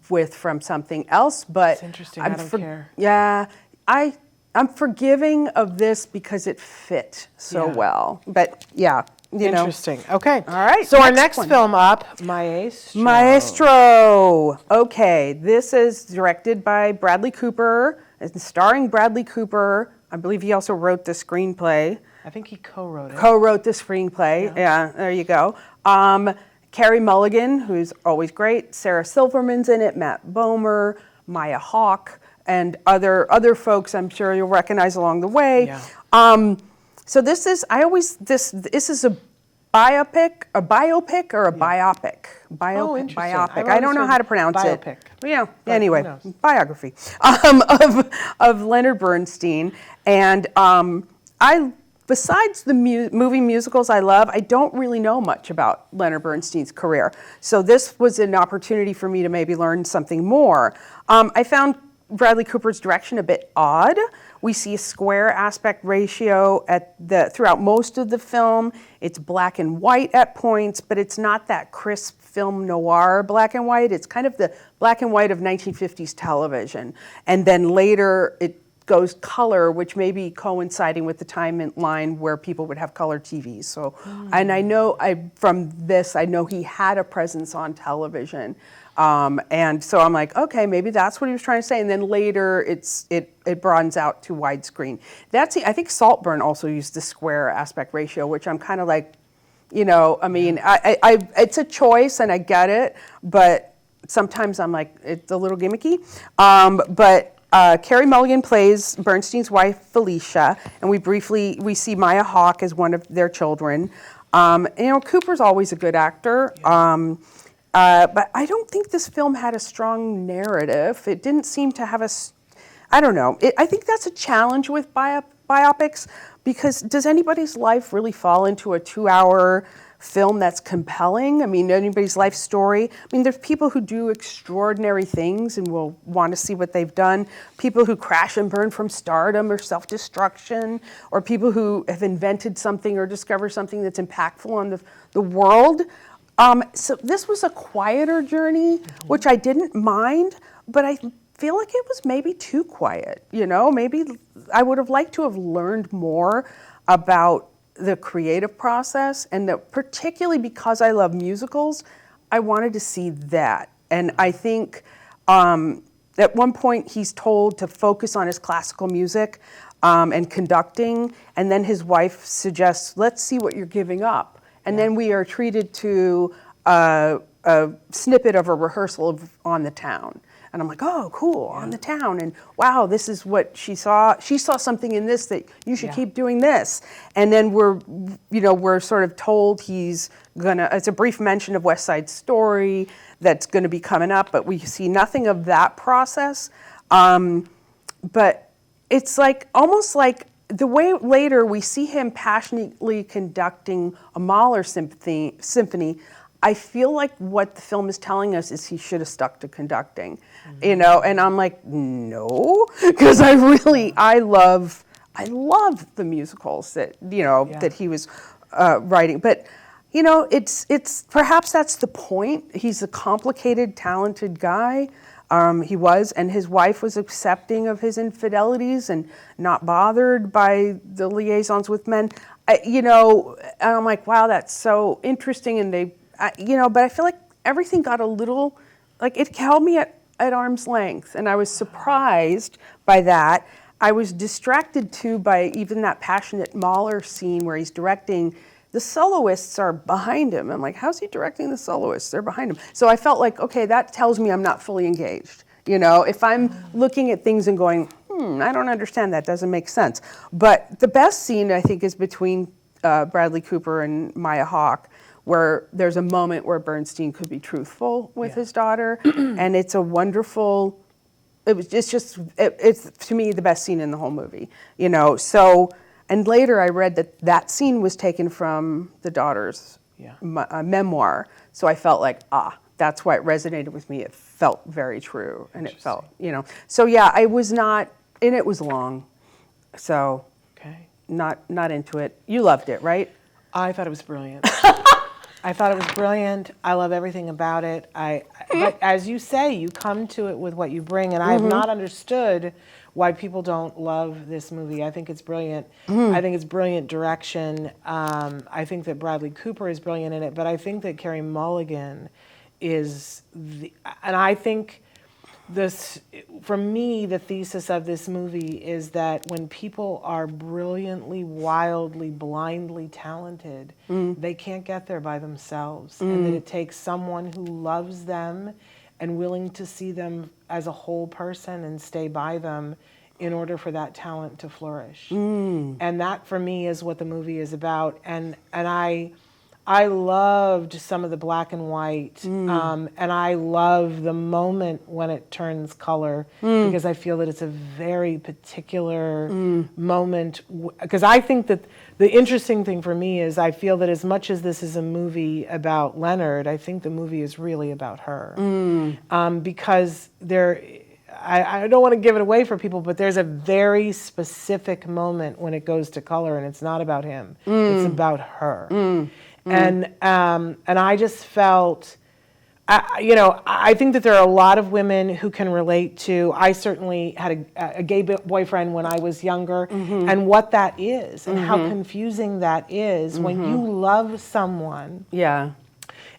with from something else, but It's interesting. I don't care. Yeah, I'm forgiving of this because it fit so well. But yeah, you know. Interesting. Okay. All right. So our next film up, Maestro. Maestro. Okay, this is directed by Bradley Cooper and starring Bradley Cooper. I believe he also wrote the screenplay. I think he co-wrote it. Co-wrote the screenplay. Yeah, there you go. Carey Mulligan, who's always great. Sarah Silverman's in it. Matt Bomer, Maya Hawke, and other folks I'm sure you'll recognize along the way. Yeah. So this is this is a biopic or a biopic. Interesting. Biopic. I don't know how to pronounce it. Biopic. Yeah. But Anyway, who knows? biography of Leonard Bernstein, and besides the movie musicals I love, I don't really know much about Leonard Bernstein's career. So this was an opportunity for me to maybe learn something more. I found Bradley Cooper's direction a bit odd. We see a square aspect ratio throughout most of the film. It's black and white at points, but it's not that crisp film noir black and white. It's kind of the black and white of 1950s television. And then later it goes color, which may be coinciding with the timeline where people would have color TVs. So, and I know from this, I know he had a presence on television. And so I'm like, okay, maybe that's what he was trying to say. And then later it broadens out to widescreen. I think Saltburn also used the square aspect ratio, which I'm kind of like, you know, I mean, it's a choice and I get it, but sometimes I'm like, it's a little gimmicky. Carey Mulligan plays Bernstein's wife, Felicia, and we see Maya Hawke as one of their children. You know, Cooper's always a good actor. But I don't think this film had a strong narrative. It didn't seem to have I don't know. I think that's a challenge with biopics, because does anybody's life really fall into a 2-hour film that's compelling? I mean, anybody's life story? I mean, there's people who do extraordinary things and will want to see what they've done, people who crash and burn from stardom or self-destruction, or people who have invented something or discovered something that's impactful on the world. So this was a quieter journey, which I didn't mind, but I feel like it was maybe too quiet, you know? Maybe I would have liked to have learned more about the creative process, and that particularly because I love musicals, I wanted to see that. And I think at one point he's told to focus on his classical music and conducting, and then his wife suggests, let's see what you're giving up. And then we are treated to a snippet of a rehearsal On the Town. And I'm like, oh, cool, On the Town. And wow, this is what she saw. She saw something in this that you should keep doing this. And then we're sort of told it's a brief mention of West Side Story that's gonna be coming up, but we see nothing of that process. But it's like, almost like, the way later we see him passionately conducting a Mahler symphony, I feel like what the film is telling us is he should have stuck to conducting, you know. And I'm like, no, because I love the musicals that that he was writing. But you know, it's perhaps that's the point. He's a complicated, talented guy. He was, and his wife was accepting of his infidelities and not bothered by the liaisons with men. And I'm like, wow, that's so interesting. And but I feel like everything got a little, like it held me at arm's length, and I was surprised by that. I was distracted too by even that passionate Mahler scene where he's directing. The soloists are behind him. I'm like, how's he directing the soloists? They're behind him. So I felt like, okay, that tells me I'm not fully engaged. You know, if I'm looking at things and going, I don't understand, that doesn't make sense. But the best scene, I think, is between Bradley Cooper and Maya Hawke, where there's a moment where Bernstein could be truthful with his daughter. And it's a wonderful, it's to me the best scene in the whole movie, you know. So, and later I read that scene was taken from the daughter's memoir. So I felt like, that's why it resonated with me. It felt very true, and it felt, So yeah, I was not, and it was long. So not into it. You loved it, right? I thought it was brilliant. I thought it was brilliant. I love everything about it. But as you say, you come to it with what you bring, and I have not understood why people don't love this movie. I think it's brilliant. I think it's brilliant direction. I think that Bradley Cooper is brilliant in it, but I think that Carey Mulligan is and I think this, for me, the thesis of this movie is that when people are brilliantly, wildly, blindly talented, they can't get there by themselves, and that it takes someone who loves them and willing to see them as a whole person and stay by them in order for that talent to flourish. And that, for me, is what the movie is about. And I loved some of the black and white, and I love the moment when it turns color, because I feel that it's a very particular moment. Because I think that the interesting thing for me is I feel that as much as this is a movie about Leonard, I think the movie is really about her. Because I don't want to give it away for people, but there's a very specific moment when it goes to color, and it's not about him. It's about her. And I just felt, I think that there are a lot of women who can relate to. I certainly had a gay boyfriend when I was younger, and what that is, and how confusing that is when you love someone. Yeah.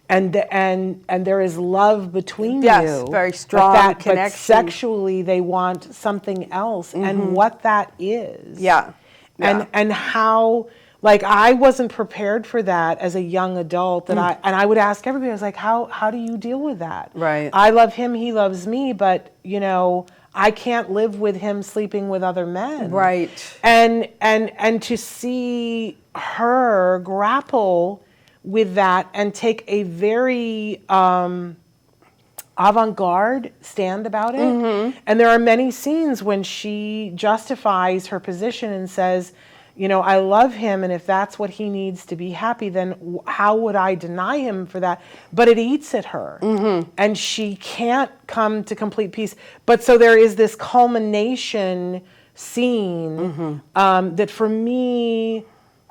And there is love between you. Yes, very strong connection. But sexually, they want something else, and what that is. Yeah. And how. Like, I wasn't prepared for that as a young adult, and I would ask everybody, I was like, how do you deal with that? Right. I love him, he loves me, but, I can't live with him sleeping with other men. Right. And to see her grapple with that and take a very avant-garde stand about it. And there are many scenes when she justifies her position and says, I love him, and if that's what he needs to be happy, then how would I deny him for that? But it eats at her, and she can't come to complete peace. But so there is this culmination scene that for me,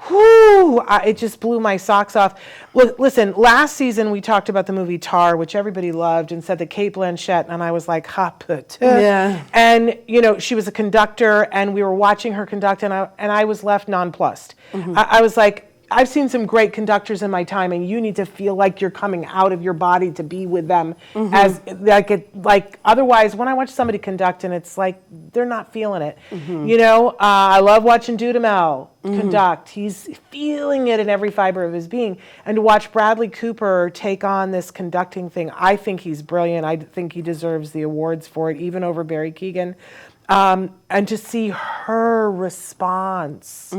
it just blew my socks off. Listen, last season we talked about the movie Tar, which everybody loved, and said that Cate Blanchett, and I was like, ha put. Yeah. And, she was a conductor, and we were watching her conduct, and I was left nonplussed. I was like, I've seen some great conductors in my time, and you need to feel like you're coming out of your body to be with them. As otherwise, when I watch somebody conduct, and it's like they're not feeling it. I love watching Dudamel conduct. He's feeling it in every fiber of his being. And to watch Bradley Cooper take on this conducting thing, I think he's brilliant. I think he deserves the awards for it, even over Barry Keoghan. And to see her response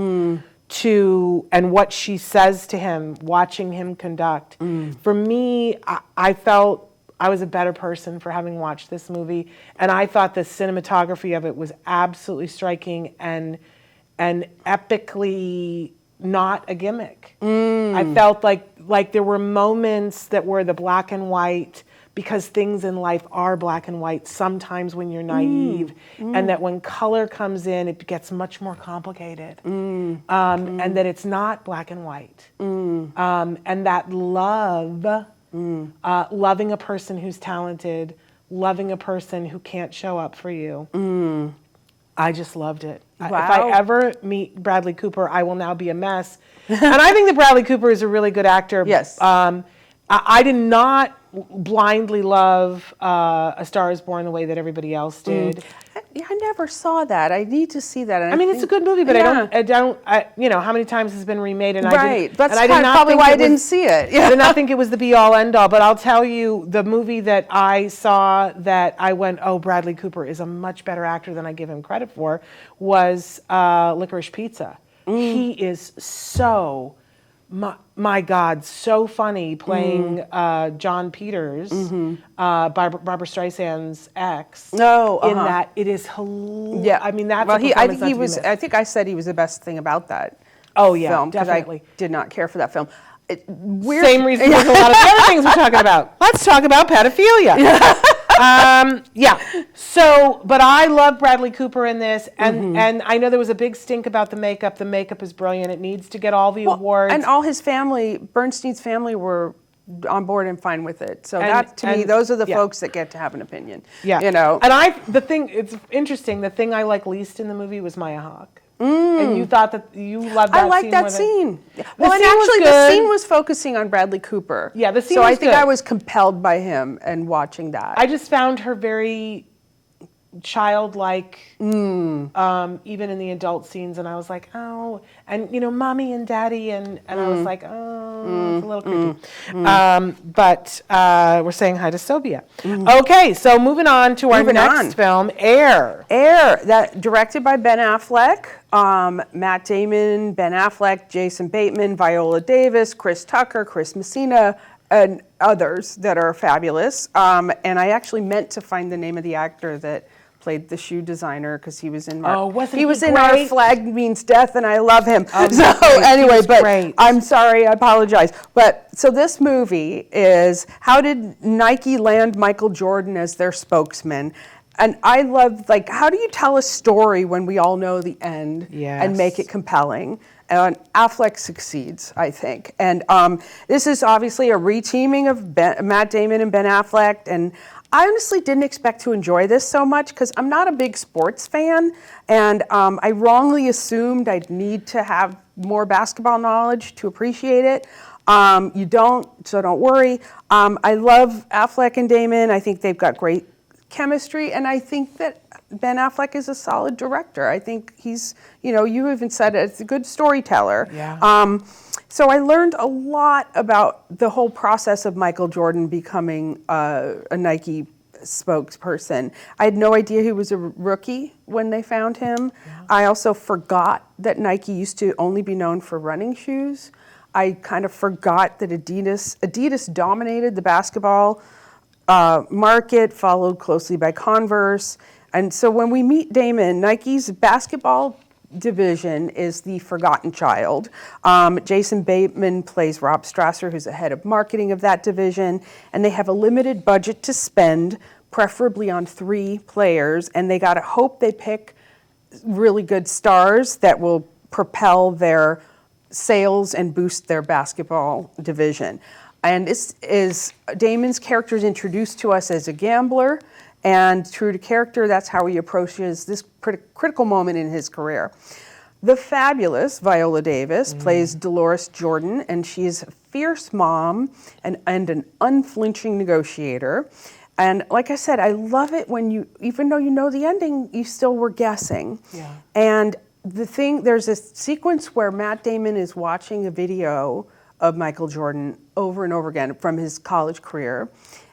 to, and what she says to him, watching him conduct. For me, I felt I was a better person for having watched this movie, and I thought the cinematography of it was absolutely striking and epically not a gimmick. I felt like there were moments that were the black and white, because things in life are black and white sometimes when you're naive, and that when color comes in, it gets much more complicated, and that it's not black and white, and that loving a person who's talented, loving a person who can't show up for you. I just loved it. Wow. If I ever meet Bradley Cooper, I will now be a mess. And I think that Bradley Cooper is a really good actor. Yes. I did not blindly love A Star Is Born the way that everybody else did. I never saw that. I need to see that. And I mean, it's a good movie, but yeah. I don't. How many times has it been remade? And right. That's and I did not probably think why I didn't see it. Yeah. I did not think it was the be-all, end-all. But I'll tell you, the movie that I saw that I went, oh, Bradley Cooper is a much better actor than I give him credit for, was Licorice Pizza. He is so... My God, so funny playing John Peters, Barbara Streisand's ex. No, in that it is hilarious. Yeah, I mean that's. Well, I think he was. I think I said he was the best thing about that. Oh yeah, film, definitely. I did not care for that film. Same reason as a lot of the other things we're talking about. Let's talk about pedophilia. Yeah. So, but I love Bradley Cooper in this, and I know there was a big stink about the makeup. The makeup is brilliant. It needs to get all the awards. And all his family, Bernstein's family, were on board and fine with it. So that, to me, those are the folks that get to have an opinion. Yeah. You know. And it's interesting. The thing I like least in the movie was Maya Hawke. And you thought that you loved that scene. I like that scene. Well, and actually, the scene was focusing on Bradley Cooper. Yeah, the scene so was I think good. I was compelled by him and watching that. I just found her very childlike, even in the adult scenes, and I was like, oh, and mommy and daddy, and I was like, oh, it's a little creepy. But we're saying hi to Sobia. Okay, so moving on to our next film, Air. Air, that directed by Ben Affleck, Matt Damon, Ben Affleck, Jason Bateman, Viola Davis, Chris Tucker, Chris Messina, and others that are fabulous. And I actually meant to find the name of the actor that played the shoe designer because he was in he was in Our Flag Means Death, and I love him. So anyway, but I'm sorry, I apologize. But so this movie is, how did Nike land Michael Jordan as their spokesman? And I love, like, how do you tell a story when we all know the end and make it compelling? And Affleck succeeds, I think. And this is obviously a reteaming of Matt Damon and Ben Affleck. And I honestly didn't expect to enjoy this so much because I'm not a big sports fan. And I wrongly assumed I'd need to have more basketball knowledge to appreciate it. You don't, so don't worry. I love Affleck and Damon. I think they've got great chemistry, and I think that Ben Affleck is a solid director. I think he's, you even said it, it's a good storyteller. Yeah. So I learned a lot about the whole process of Michael Jordan becoming a Nike spokesperson. I had no idea he was a rookie when they found him. Yeah. I also forgot that Nike used to only be known for running shoes. I kind of forgot that Adidas dominated the basketball market, followed closely by Converse. And so when we meet Damon, Nike's basketball division is the forgotten child. Jason Bateman plays Rob Strasser, who's the head of marketing of that division, and they have a limited budget to spend, preferably on 3 players, and they gotta hope they pick really good stars that will propel their sales and boost their basketball division. And this is Damon's character is introduced to us as a gambler, and true to character, that's how he approaches this critical moment in his career. The fabulous Viola Davis plays Dolores Jordan, and she's a fierce mom and an unflinching negotiator. And like I said, I love it when even though you know the ending, you still were guessing. Yeah. And there's a sequence where Matt Damon is watching a video of Michael Jordan over and over again from his college career.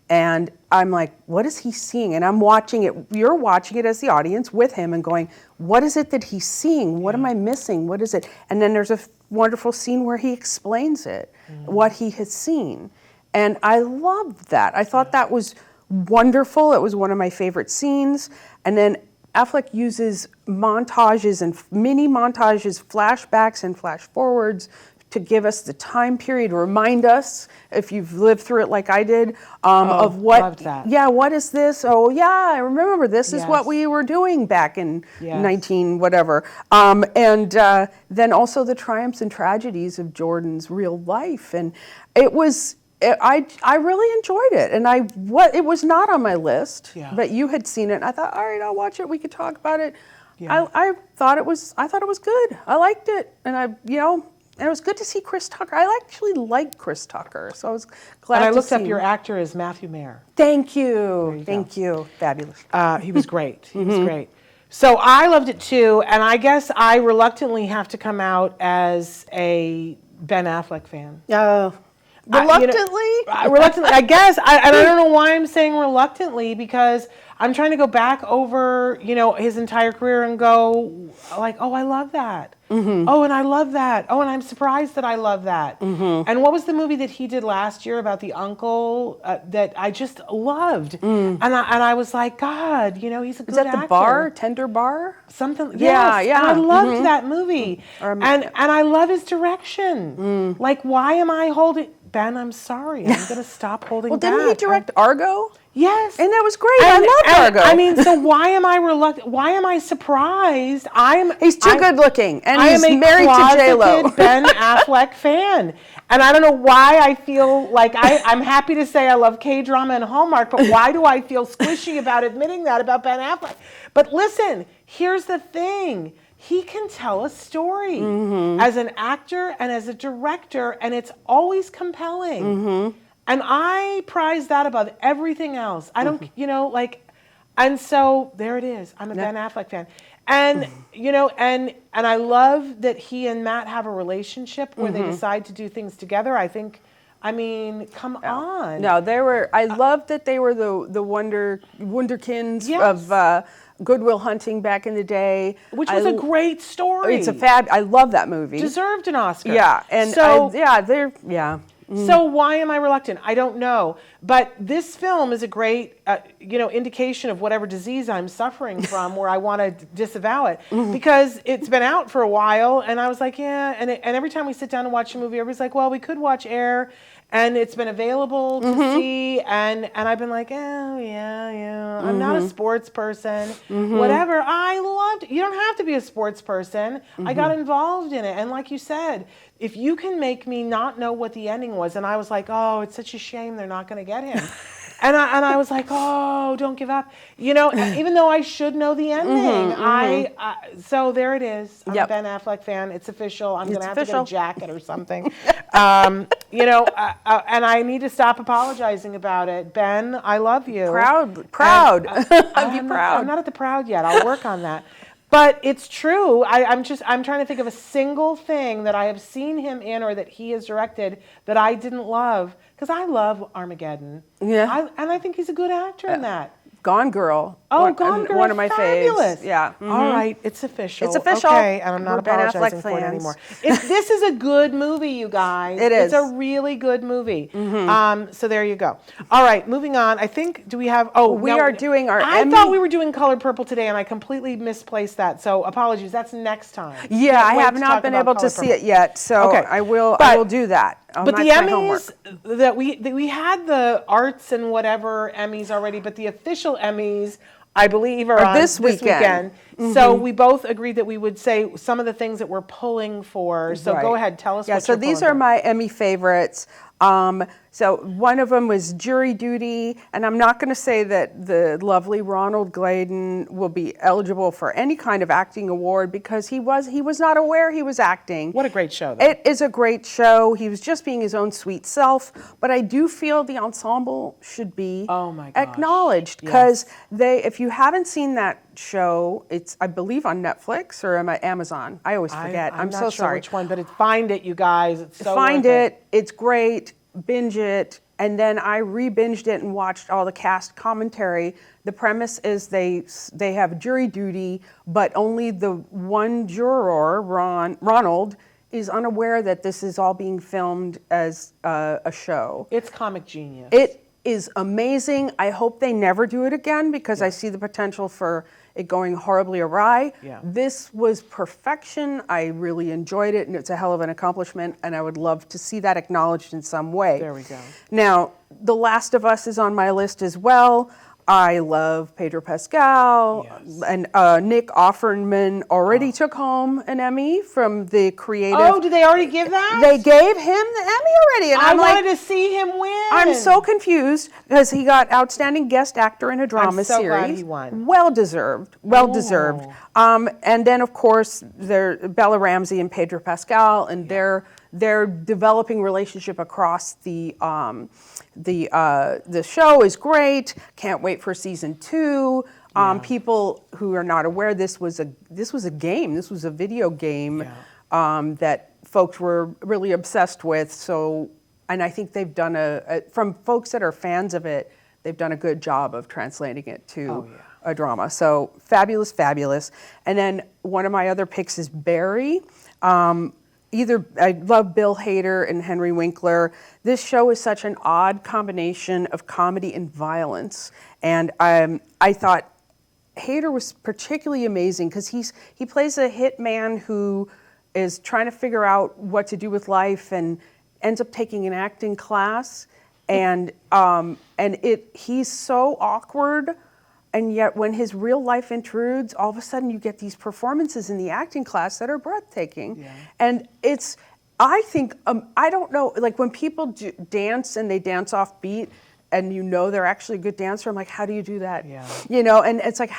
And I'm like, what is he seeing? And I'm watching it, you're watching it as the audience with him and going, what is it that he's seeing? What am I missing? What is it? And then there's a wonderful scene where he explains it, what he has seen. And I loved that. I thought that was wonderful. It was one of my favorite scenes. And then Affleck uses montages and mini montages, flashbacks and flash forwards to give us the time period, remind us, if you've lived through it like I did, of what, loved that. Yeah, what is this? Oh yeah, I remember this is what we were doing back in 19 whatever. And then also the triumphs and tragedies of Jordan's real life. And I really enjoyed it. And it was not on my list, but you had seen it. And I thought, all right, I'll watch it. We could talk about it. Yeah. I thought it was good. I liked it. And and it was good to see Chris Tucker. I actually like Chris Tucker, so I was glad to see him. And I looked up your actor is Matthew Mayer. Thank you. Thank you. Fabulous. He was great. He was great. So I loved it too, and I guess I reluctantly have to come out as a Ben Affleck fan. Reluctantly? Reluctantly, I guess. I don't know why I'm saying reluctantly, because I'm trying to go back over, his entire career and go like, oh, I love that. Oh, and I love that. Oh, and I'm surprised that I love that. And what was the movie that he did last year about the uncle that I just loved? And I was like, God, he's a good actor. Is that the bar, Tender Bar? Something. Yeah. I loved that movie. And I love his direction. Like, why am I holding? Ben, I'm sorry. I'm going to stop holding Well, back. didn't he direct Argo? Yes. And that was great. I loved Argo. I mean, so why am I reluctant? Why am I surprised? He's too good looking, and I he's am a married to J-Lo. closeted Ben Affleck fan. And I don't know why I feel like I'm happy to say I love K-drama and Hallmark, but why do I feel squishy about admitting that about Ben Affleck? But listen, here's the thing. He can tell a story as an actor and as a director, and it's always compelling. And I prize that above everything else. I don't, and so there it is. I'm a Ben Affleck fan. And, and I love that he and Matt have a relationship where they decide to do things together. I mean, come on. No, I love that they were the Wunderkinds of Good Will Hunting back in the day. Which was a great story. I love that movie. Deserved an Oscar. Yeah, and So why am I reluctant? I don't know. But this film is a great, indication of whatever disease I'm suffering from where I want to disavow it. Because it's been out for a while, and I was like, yeah. And every time we sit down and watch a movie, everybody's like, well, we could watch Air, and it's been available to see. And I've been like, oh, yeah. I'm not a sports person. Whatever. I loved it. You don't have to be a sports person. I got involved in it. And like you said, if you can make me not know what the ending was, and I was like, oh, it's such a shame they're not going to get him. And I was like, oh, don't give up. Even though I should know the ending. So there it is. I'm a Ben Affleck fan. It's official. I'm going to have to get a jacket or something. And I need to stop apologizing about it. Ben, I love you. Proud. I'd be proud. I'm not at the proud yet. I'll work on that. But it's true. I'm trying to think of a single thing that I have seen him in or that he has directed that I didn't love. Because I love Armageddon. Yeah. And I think he's a good actor in that. Gone Girl. Oh, Gone Girl. One of my fabulous. faves. Yeah. All right. It's official. It's official. Okay. And I'm not Ben Affleck apologizing for it fans. anymore. This is a good movie, you guys. It is. It's a really good movie. So there you go. All right. Moving on. I think, do we have, we are doing our I Emmy. thought we were doing Color Purple today, and I completely misplaced that. So apologies. That's next time. Yeah, I have not been able to see it yet. So I will do that. But the Emmys that we had the arts and whatever Emmys already, but the official Emmys, I believe, are on this weekend. So we both agreed that we would say some of the things that we're pulling for. So go ahead, tell us. Yeah, so these are my Emmy favorites. So one of them was Jury Duty, and I'm not going to say that the lovely Ronald Gladen will be eligible for any kind of acting award because he was not aware he was acting. What a great show, though. It is a great show. He was just being his own sweet self, but I do feel the ensemble should be acknowledged because if you haven't seen that show, it's I believe on Netflix or Amazon. I always forget. I'm so not sure sorry. Which one, but find it, you guys. It's so find worth it. It's great. Binge it, and then I re-binged it and watched all the cast commentary. The premise is they have jury duty, but only the one juror, Ronald, is unaware that this is all being filmed as a show. It's comic genius. It is amazing. I hope they never do it again because I see the potential for it going horribly awry. Yeah. This was perfection. I really enjoyed it, and it's a hell of an accomplishment, and I would love to see that acknowledged in some way. There we go. Now, The Last of Us is on my list as well. I love Pedro Pascal, and Nick Offerman already took home an Emmy from the creative. Oh, did they already give that? They gave him the Emmy already, and I wanted to see him win. I'm so confused because he got Outstanding Guest Actor in a Drama I'm so Series. glad he won. Well deserved. And then of course Bella Ramsey and Pedro Pascal, and their developing relationship across the show is great. Can't wait for season 2. People who are not aware, this was a game. This was a video game that folks were really obsessed with. So, and I think they've done from folks that are fans of it, they've done a good job of translating it to a drama. So fabulous, fabulous. And then one of my other picks is Barry. I love Bill Hader and Henry Winkler. This show is such an odd combination of comedy and violence. And I thought Hader was particularly amazing because he plays a hitman who is trying to figure out what to do with life, and ends up taking an acting class, and he's so awkward. And yet when his real life intrudes, all of a sudden you get these performances in the acting class that are breathtaking. Yeah. And I think, I don't know, like when people dance and they dance off beat and you know they're actually a good dancer, I'm like, how do you do that? Yeah. You know, and it's like,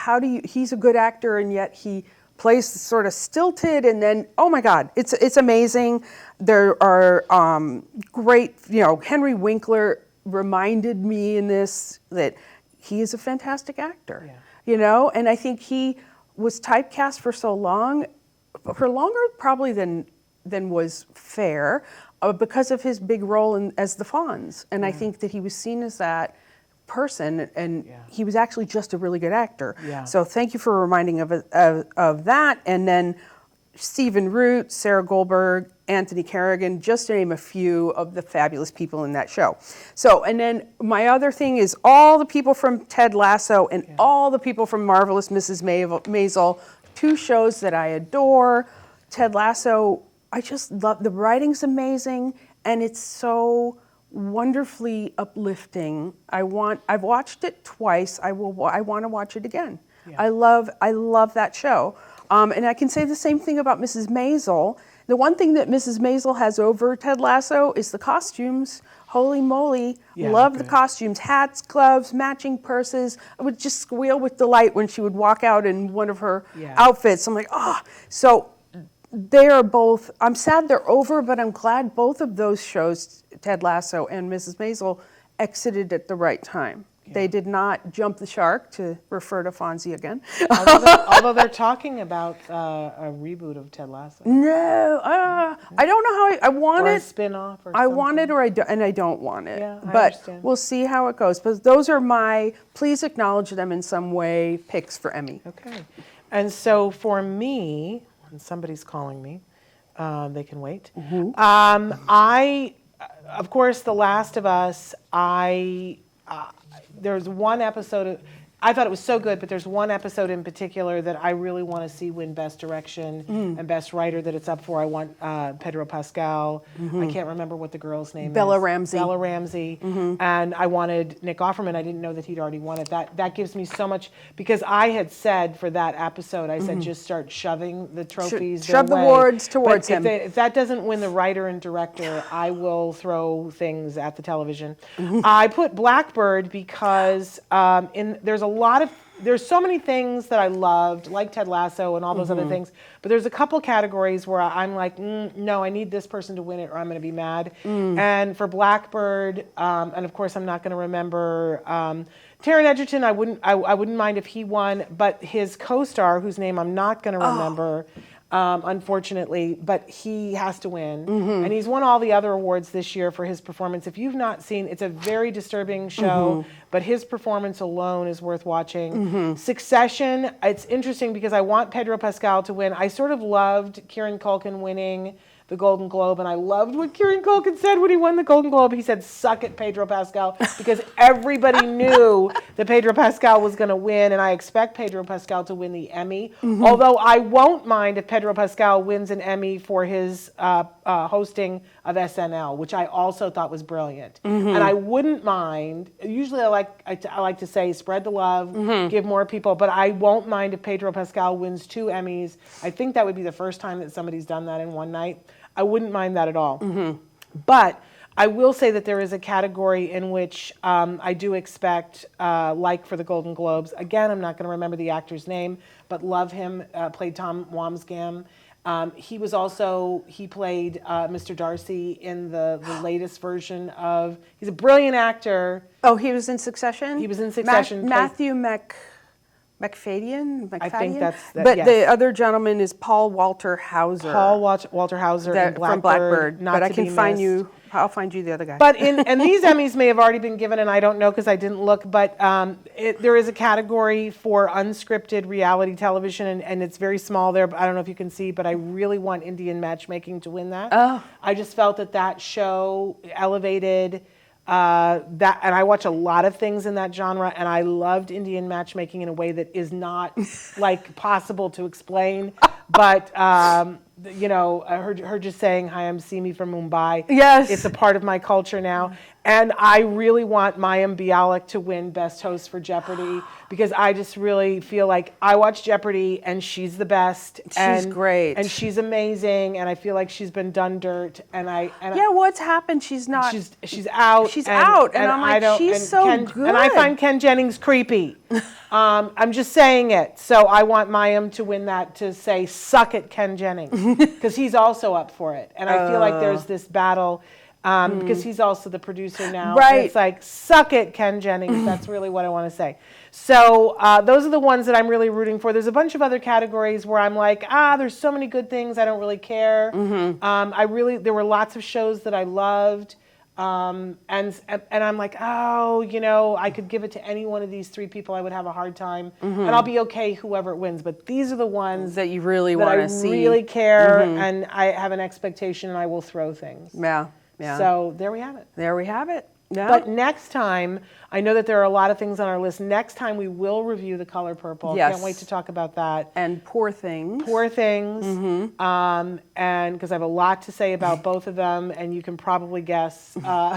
he's a good actor and yet he plays sort of stilted, and then, oh my God, it's amazing. There are great, you know, Henry Winkler reminded me in this that he is a fantastic actor, Yeah. you know, and I think he was typecast for so long, for longer probably than was fair, because of his big role as the Fonz. And I think that he was seen as that person, and he was actually just a really good actor. Yeah. So thank you for reminding of that. And then Stephen Root, Sarah Goldberg, Anthony Carrigan, just to name a few of the fabulous people in that show. So, and then my other thing is all the people from Ted Lasso and all the people from Marvelous Mrs. Maisel, 2 shows that I adore. Ted Lasso, I just love, the writing's amazing, and it's so wonderfully uplifting. I've watched it twice. I want to watch it again. Yeah. I love that show. And I can say the same thing about Mrs. Maisel. The one thing that Mrs. Maisel has over Ted Lasso is the costumes. Holy moly, love the costumes. Hats, gloves, matching purses. I would just squeal with delight when she would walk out in one of her outfits. I'm like, oh. So they are both, I'm sad they're over, but I'm glad both of those shows, Ted Lasso and Mrs. Maisel, exited at the right time. Yeah. They did not jump the shark, to refer to Fonzie again. Although they're talking about a reboot of Ted Lasso. No, I don't know how I want or it. A spin-off or something. I want it, and I don't want it. Yeah, I but understand. We'll see how it goes. But those are my, please acknowledge them in some way, picks for Emmy. Okay. And so for me, when somebody's calling me, they can wait. Mm-hmm. Of course, The Last of Us, there's one episode, I thought it was so good, but there's one episode in particular that I really want to see win Best Direction and Best Writer that it's up for. I want Pedro Pascal. I can't remember what the girl's name Bella is. Ramsey. Bella Ramsey. And I wanted Nick Offerman. I didn't know that he'd already won it. That gives me so much, because I had said for that episode, I said just start shoving the trophies Shove the way. awards towards him. If that doesn't win the writer and director, I will throw things at the television. I put Blackbird because there's so many things that I loved, like Ted Lasso and all those other things, but there's a couple categories where I'm like, no, I need this person to win it or I'm going to be mad. And for Blackbird, and of course I'm not going to remember, Taron Egerton, I wouldn't mind if he won, but his co-star, whose name I'm not going to remember, unfortunately, but he has to win. And he's won all the other awards this year for his performance. If you've not seen, it's a very disturbing show, but his performance alone is worth watching. Succession, it's interesting because I want Pedro Pascal to win. I sort of loved Kieran Culkin winning the Golden Globe, and I loved what Kieran Culkin said when he won the Golden Globe. He said, "Suck it, Pedro Pascal," because everybody knew that Pedro Pascal was going to win, and I expect Pedro Pascal to win the Emmy. Although I won't mind if Pedro Pascal wins an Emmy for his hosting of SNL, which I also thought was brilliant. And I wouldn't mind. Usually, I like to say, spread the love, give more people, but I won't mind if Pedro Pascal wins 2 Emmys. I think that would be the first time that somebody's done that in one night. I wouldn't mind that at all. But I will say that there is a category in which I do expect, like for the Golden Globes, again, I'm not going to remember the actor's name, but love him, played Tom Wamsgam. He played Mr. Darcy in the latest version of, he's a brilliant actor. Oh, he was in Succession? He was in Succession. Matthew McFadden? I think that's But yes. The other gentleman is Paul Walter Hauser. Walter Hauser in Blackbird. From Blackbird. Not but I to can be find missed. you. I'll find you the other guy. But and these Emmys may have already been given, and I don't know because I didn't look. But there is a category for unscripted reality television, and it's very small there. But I don't know if you can see, but I really want Indian Matchmaking to win that. Oh. I just felt that show elevated that, and I watch a lot of things in that genre, and I loved Indian Matchmaking in a way that is not like possible to explain. But you know, I heard her just saying, "Hi, I'm Simi from Mumbai." Yes. It's a part of my culture now. And I really want Mayim Bialik to win Best Host for Jeopardy because I just really feel like I watch Jeopardy and she's the best. She's great. And she's amazing. And I feel like she's been done dirt. Yeah, what's happened? She's not. She's out. She's out. And I'm like, she's so good. And I find Ken Jennings creepy. I'm just saying it. So I want Mayim to win that, to say, suck it, Ken Jennings. Because he's also up for it. And I feel like there's this battle. Because he's also the producer now. Right. And it's like, suck it, Ken Jennings. That's really what I want to say. So those are the ones that I'm really rooting for. There's a bunch of other categories where I'm like, there's so many good things. I don't really care. There were lots of shows that I loved. And I'm like, you know, I could give it to any one of these three people. I would have a hard time. And I'll be okay whoever it wins. But these are the ones that you really want to see. I really care. And I have an expectation and I will throw things. Yeah. Yeah. So there we have it. There we have it. Yeah. But next time, I know that there are a lot of things on our list. Next time we will review The Color Purple. Yes. Can't wait to talk about that. And Poor Things. Poor Things. And because I have a lot to say about both of them, and you can probably guess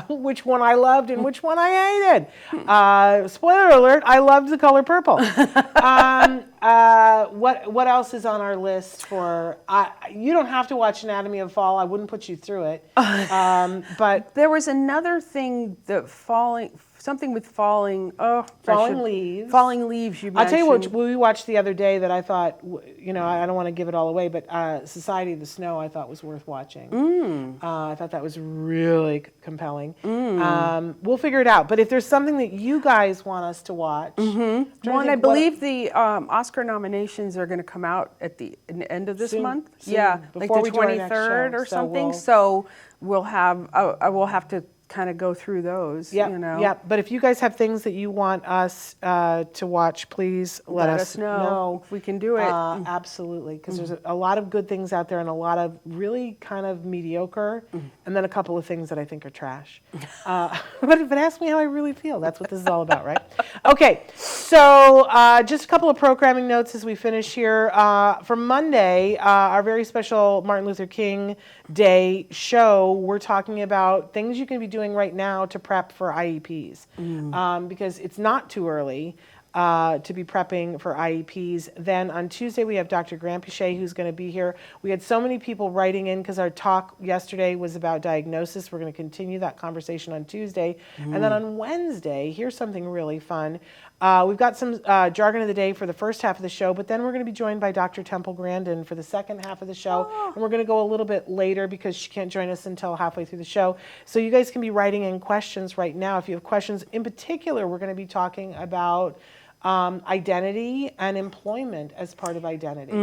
which one I loved and which one I hated. Spoiler alert, I loved The Color Purple. What else is on our list for? You don't have to watch Anatomy of Fall. I wouldn't put you through it. But there was another thing that something with falling. Falling Leaves. Falling Leaves. You mentioned. I'll tell you what we watched the other day that I thought, you know, I don't want to give it all away, but Society of the Snow I thought was worth watching. I thought that was really compelling. We'll figure it out. But if there's something that you guys want us to watch, well, and I believe the Oscar nominations are going to come out at the end of this month. Soon, yeah, like before the we do our next 23rd show. or So something. So we'll have. I will have to kind of go through those. Yep, you know. Yep. But if you guys have things that you want us to watch, please let us know if we can do it. Absolutely, because there's a lot of good things out there and a lot of really kind of mediocre, and then a couple of things that I think are trash. But ask me how I really feel. That's what this is all about, right? Okay, so just a couple of programming notes as we finish here. For Monday, our very special Martin Luther King Day show, we're talking about things you can be doing right now to prep for IEPs, because it's not too early to be prepping for IEPs. Then on Tuesday we have Dr. Grant Pichet who's going to be here. We had so many people writing in because our talk yesterday was about diagnosis. We're going to continue that conversation on Tuesday. And then on Wednesday, here's something really fun. We've got some jargon of the day for the first half of the show, but then we're going to be joined by Dr. Temple Grandin for the second half of the show. And we're going to go a little bit later because she can't join us until halfway through the show. So you guys can be writing in questions right now if you have questions. In particular, we're going to be talking about identity and employment as part of identity.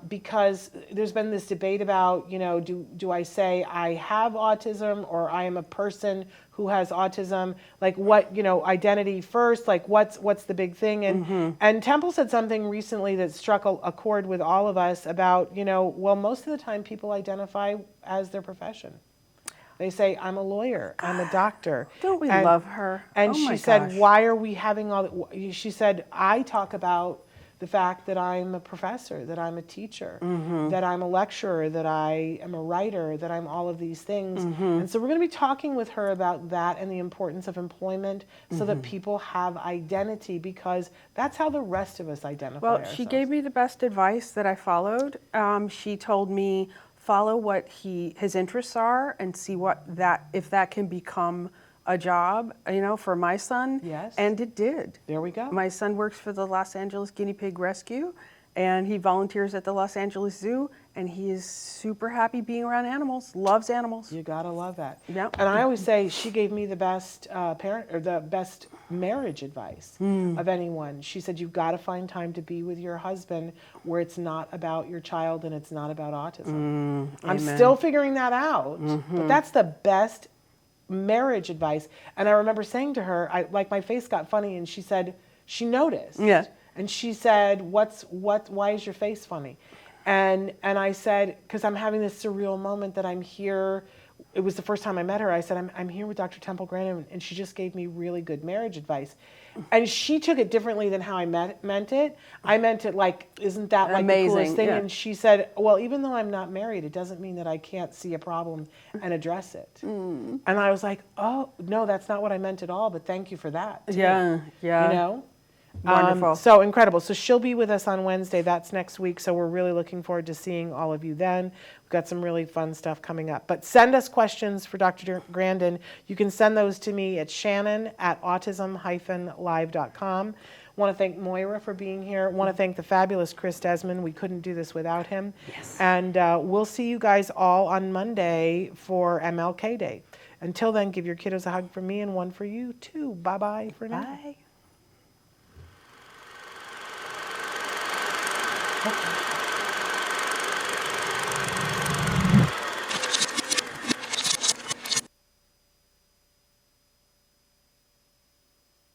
Because there's been this debate about, you know, do I say I have autism or I am a person who has autism? Like what, you know, identity first, like what's the big thing? And Temple said something recently that struck a chord with all of us about, you know, well, most of the time people identify as their profession. They say, I'm a lawyer, I'm a doctor. Don't we love her? And she said, why are we having all that? She said, I talk about the fact that I'm a professor, that I'm a teacher, that I'm a lecturer, that I am a writer, that I'm all of these things. And so we're going to be talking with her about that and the importance of employment so that people have identity, because that's how the rest of us identify ourselves. She gave me the best advice that I followed. She told me, follow what his interests are and see if that can become a job, you know, for my son. Yes. And it did. There we go. My son works for the Los Angeles Guinea Pig Rescue, and he volunteers at the Los Angeles Zoo, and he is super happy being around animals, loves animals. You gotta love that. Yep. And I always say she gave me the best the best marriage advice of anyone. She said, you've got to find time to be with your husband where it's not about your child and it's not about autism. I'm still figuring that out, but that's the best marriage advice. And I remember saying to her, my face got funny, and she said, she noticed. Yeah. And she said, why is your face funny? And I said, because I'm having this surreal moment that I'm here it was the first time I met her. I said, I'm here with Dr. Temple Grandin, and she just gave me really good marriage advice. And she took it differently than how I meant it. I meant it like, isn't that like the coolest thing? Yeah. And she said, well, even though I'm not married, it doesn't mean that I can't see a problem and address it. And I was like, oh, no, that's not what I meant at all, but thank you for that. Too. Yeah. You know? Wonderful. So incredible. So she'll be with us on Wednesday. That's next week. So we're really looking forward to seeing all of you then. We've got some really fun stuff coming up. But send us questions for Dr. Grandin. You can send those to me at shannon@autism-live.com. Want to thank Moira for being here. Want to thank the fabulous Chris Desmond. We couldn't do this without him. Yes. And we'll see you guys all on Monday for MLK Day. Until then, give your kiddos a hug from me and one for you too. Bye-bye for now. Bye. Okay.